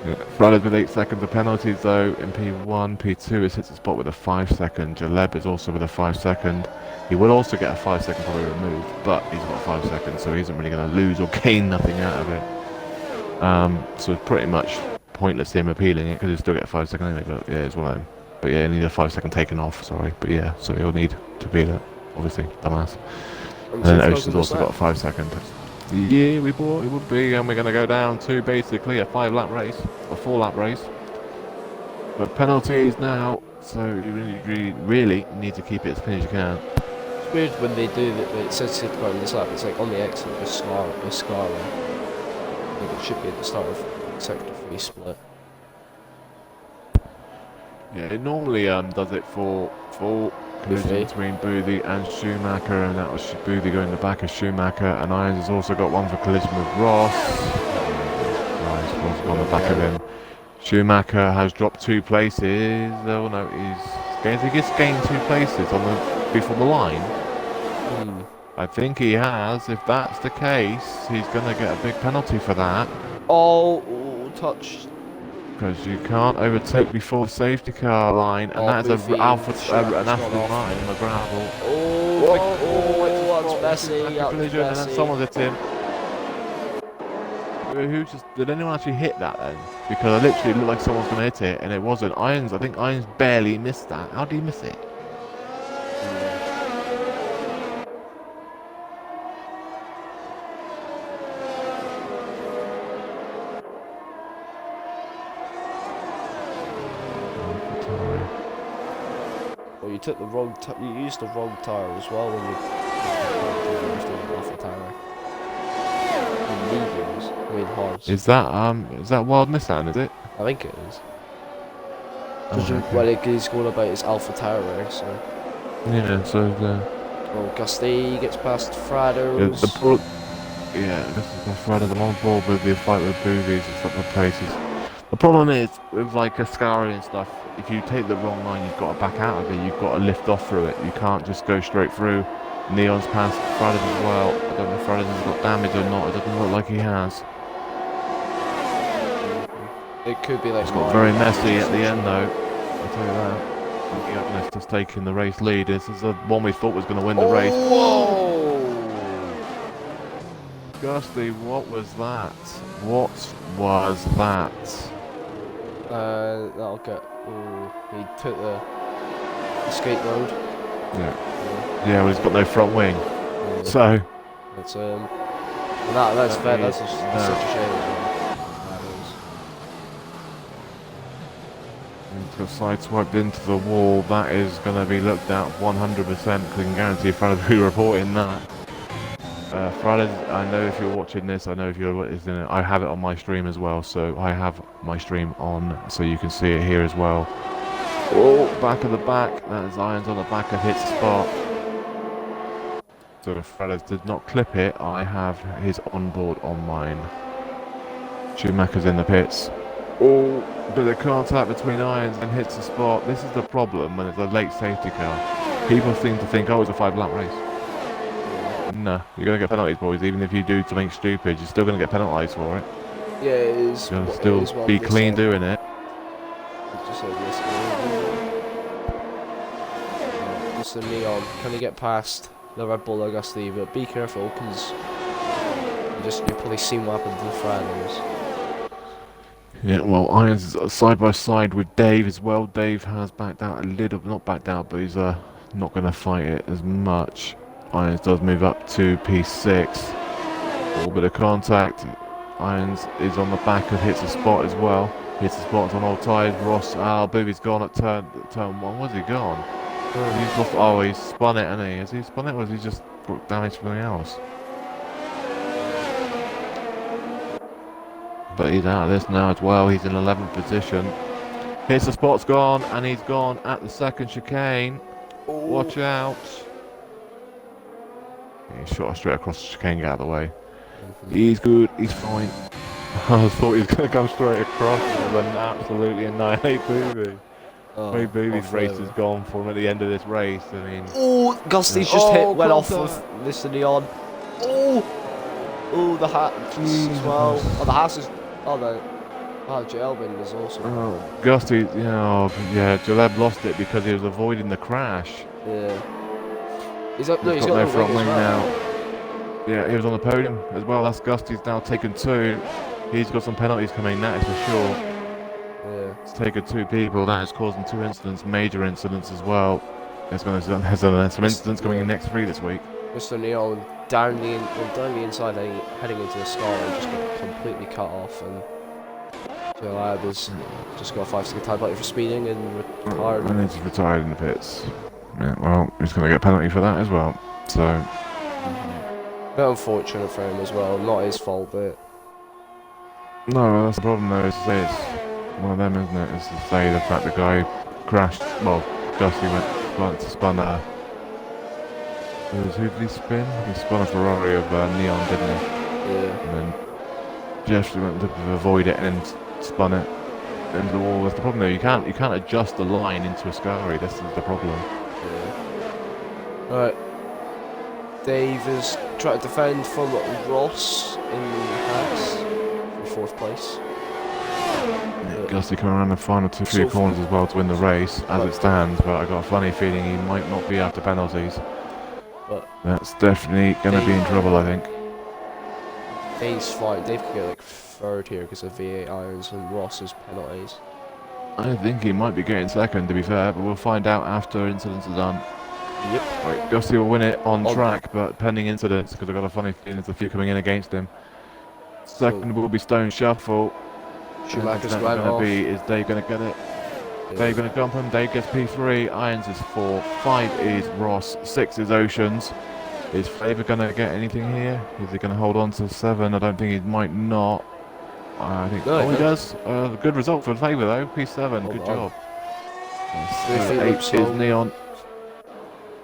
Yeah. Fridays with 8 seconds of penalties though in P1. P2 is hits the spot with a 5-second. Jaleb is also with a 5-second. He will also get a 5-second probably removed, but he's got 5 seconds, so he isn't really going to lose or gain nothing out of it. So it's pretty much pointless him appealing it, because he'll still get a 5-second anyway. But yeah, it's one of them. But yeah, he need a 5-second taken off. Sorry, but yeah, so he'll need to appeal it. Obviously, dumbass. And then Ocean's also got a 5-second. Yeah, we thought it would be, and we're going to go down to basically a 5-lap race, a 4-lap race. But penalties now, so you really need to keep it as clean as you can. It's weird when they do that. It says safety car in this lap. It's like on the exit with Scar. I think it should be at the start of sector 3 split. Yeah, it normally does it for collision between Boothie and Schumacher, and that was Boothie going in the back of Schumacher, and Irons has also got one for collision with Ross. Ross on the back of him. Schumacher has dropped 2 places. Oh no, he gets gained 2 places before the line. I think he has. If that's the case, he's going to get a big penalty for that. Oh, touch. Because you can't overtake before safety car line, and that is an Aston Martin on the gravel. That's messy. Collision, and then someone's hit him. Did anyone actually hit that then? Because it literally looked like someone's going to hit it, and it wasn't. I think Irons barely missed that. How did he miss it? Well, you took the wrong. You used the wrong tire as well when you used the Alpha tire. Mediums, I mean hards. Is that Wild Nissan? Is it? I think it is. Well, he's going about his Alpha tire race. So. Yeah. So Well, Gusty gets past Frados. This is Friday. I'm on board with the fight with Boobies and stuff like places. The problem is with like Ascari and stuff. If you take the wrong line, you've got to back out of it. You've got to lift off through it. You can't just go straight through. Neon's past Fridays as well. I don't know if Fridays has got damage or not. It doesn't look like he has. It could be like. It's got very messy at the end though. I'll tell you that. Agnes just taking the race lead. This is the one we thought was going to win the race. Whoa! Gusty, what was that? What was that? That'll get. He took the escape road. Yeah, well, he's got no front wing. Yeah. So. That's that's fair. That's such a shame as well. Got sideswiped into the wall. That is going to be looked at 100%. I can guarantee Friday will be reporting that. Friday, I know if you're watching this, I know if you're listening, I have it on my stream as well. So I have my stream on, so you can see it here as well. Oh, back of the back. That is Irons on the back of hits spot. So if Friday did not clip it, I have his onboard on mine. Schumacher's in the pits. Oh, bit of contact between Irons and hits the spot. This is the problem when it's a late safety car. People seem to think, oh, it's a 5-lap race. No, you're going to get penalties, boys. Even if you do something stupid, you're still going to get penalised for it. Yeah, it is. You're going to still be clean doing it. Just the Neon. Can you get past the Red Bull Augusti? But be careful, because you've probably seen what happened to the Fridays. Yeah, well, Irons is side by side with Dave as well. Dave has backed out a little, not backed out, but he's Not going to fight it as much. Irons does move up to P6. A little bit of contact. Irons is on the back and hits the spot as well. Hits the spot on all tyres. Ross, Booby's gone at turn 1. Where's he gone? He's lost. Oh, he's spun it, hasn't he? Has he spun it, or has he just brought damage from something else? But he's out of this now as well. He's in 11th position. Hits the spot's gone, and he's gone at the second chicane. Watch out. He shot straight across the chicane, get out of the way. He's good, he's fine. I thought he was going to come straight across and then absolutely annihilate Booby. Maybe Booby's race is gone for him at the end of this race. I mean, Gusty's just went off with Mr. Neon. The hat as well. Oh, the hat is. Oh no. Oh, Jalbin is also. Oh, Gusty, yeah, Jaleb lost it because he was avoiding the crash. Yeah. He's got no front wing now. Yeah, he was on the podium as well. That's Gusty's now taken 2. He's got some penalties coming, that is for sure. Yeah. It's taken 2 people. That is causing 2 incidents, major incidents as well. There's some incidents coming in next 3 this week. Mr. Neon down the inside, heading into the sky, and just got completely cut off. And Jalab has just got a 5-second time penalty for speeding and retired. And he's retired in the pits. Yeah, well, he's going to get a penalty for that as well. So. A bit unfortunate for him as well. Not his fault, but. No, that's the problem though. Is to say it's one of them, isn't it? Is to say the fact the guy crashed. Well, Gusty spun who did he spin? He spun a Ferrari of Neon, didn't he? Yeah. And then Jeff went to avoid it and then spun it into the wall. That's the problem though. You can't adjust the line into a Scari. This is the problem. Yeah. Right. Dave is trying to defend from Ross in the house for 4th place. Yeah, Gusty coming around the final 2-3 corners as well to win the race as it stands, but I got a funny feeling he might not be after penalties. But that's definitely going to be in trouble, I think. Dave's fine. Dave could get like 3rd here because of V8 irons and Ross's penalties. I think he might be getting 2nd, to be fair, but we'll find out after incidents are done. Yep. Right, Gusty will win it on track, but pending incidents, because I've got a funny feeling there's a few coming in against him. 2nd will be Stone Shuffle. Schumacher's going off. Is Dave going to get it? Yeah. Dave going to jump him. Dave gets P3. Irons is 4. 5 is Ross. 6 is Oceans. Is Flavor going to get anything here? Is he going to hold on to 7? I don't think he might not. I think. No, he does. Good result for Flavor though. P7. Good job. 8 is Neon.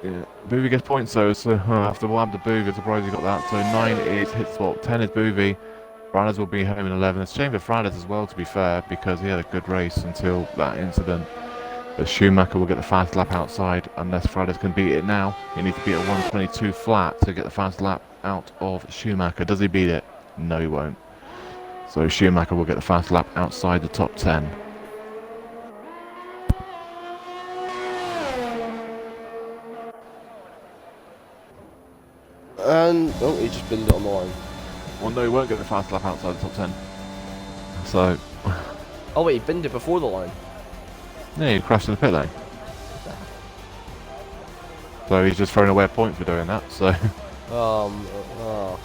Yeah, Boovy gets points though, so after we'll have the Boovy, surprised he got that. So 9 is hit swap, 10 is Boovy. Branders will be home in 11. It's a shame for Franders as well, to be fair, because he had a good race until that incident. But Schumacher will get the fast lap outside unless Franders can beat it now. He needs to beat a 122 flat to get the fast lap out of Schumacher. Does he beat it? No, he won't. So Schumacher will get the fast lap outside the top 10. And he just binned it on the line. Well, no, he won't get the fast lap outside the top 10. So. Oh wait, he binned it before the line. Yeah, he crashed in the pit lane. So he's just throwing away a point for doing that. So.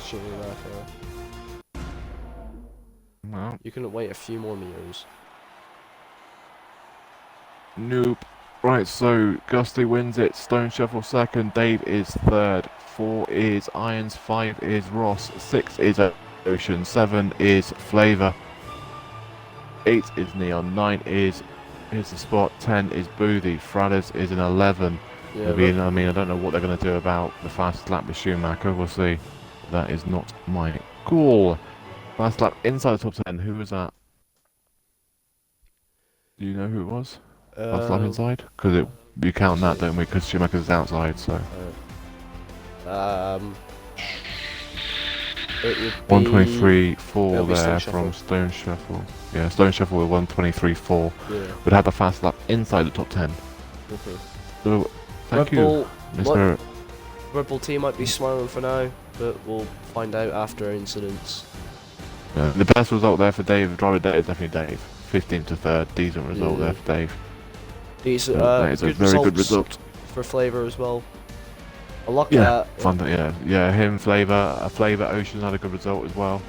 Shit, that. Well. You couldn't wait a few more meters. Nope. Right, so Gusty wins it. Stone Shuffle 2nd. Dave is 3rd. 4 is Irons. 5 is Ross. 6 is Ocean. 7 is Flavor. 8 is Neon. 9 is Here's the spot. 10 is Boothie. Fradders is in 11. Yeah, I mean, I don't know what they're going to do about the fast lap with Schumacher. We'll see. That is not my call. Fast lap inside the top 10. Who was that? Do you know who it was? Fast lap inside? Because you count that, don't we? Because Schumacher's outside, so. It would be 123.4 there from Stone Shuffle. Yeah, Stone Shuffle with 123.4. Yeah. Would have the fast lap inside the top 10. So, thank you, Mr. Red Bull team might be smiling for now, but we'll find out after incidents. Yeah, the best result there for Dave, driver Dave, is definitely Dave. 15th to 3rd, decent result there for Dave. Decent, that is a very good result. for Flavour as well. Unlucky Yeah, that. fun. Yeah. Him, Flavour, Ocean had a good result as well.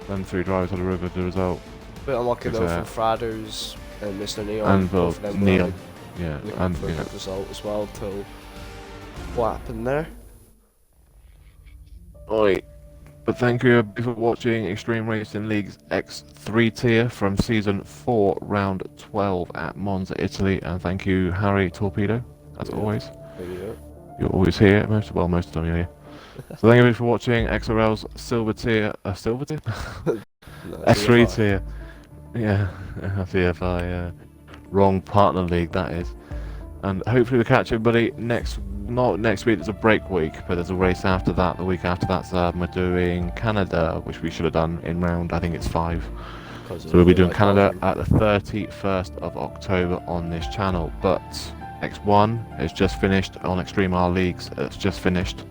Them 3 drivers had a real good result. Bit unlucky though It's, for Fradders and Mr. Neon. And Both of them were Neon. Yeah, looking and for a good result as well. Till what happened there? Oi. But thank you for watching Extreme Racing League's X3 tier from Season 4, Round 12 at Monza, Italy. And thank you, Harry Torpedo, as always. There you go. You're always here, most of the time you're here. So thank you for watching XRL's Silver tier, Silver tier? No, S3 DFI. tier. Yeah, DFI, wrong partner league, that is. And hopefully we'll catch everybody not next week, there's a break week, but there's a race after that. The week after that's we're doing Canada, which we should have done in round, I think it's 5. So we'll be doing Canada at the 31st of October on this channel. But X1 has just finished on Extreme R Leagues, it's just finished.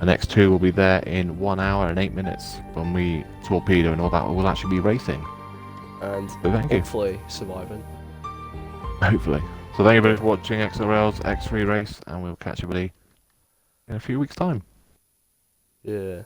And X2 will be there in 1 hour and 8 minutes when we torpedo and all that will actually be racing. And So thank you. hopefully surviving. Hopefully. So thank you very much for watching XRL's X3 race, and we'll catch everybody in a few weeks' time. Yeah.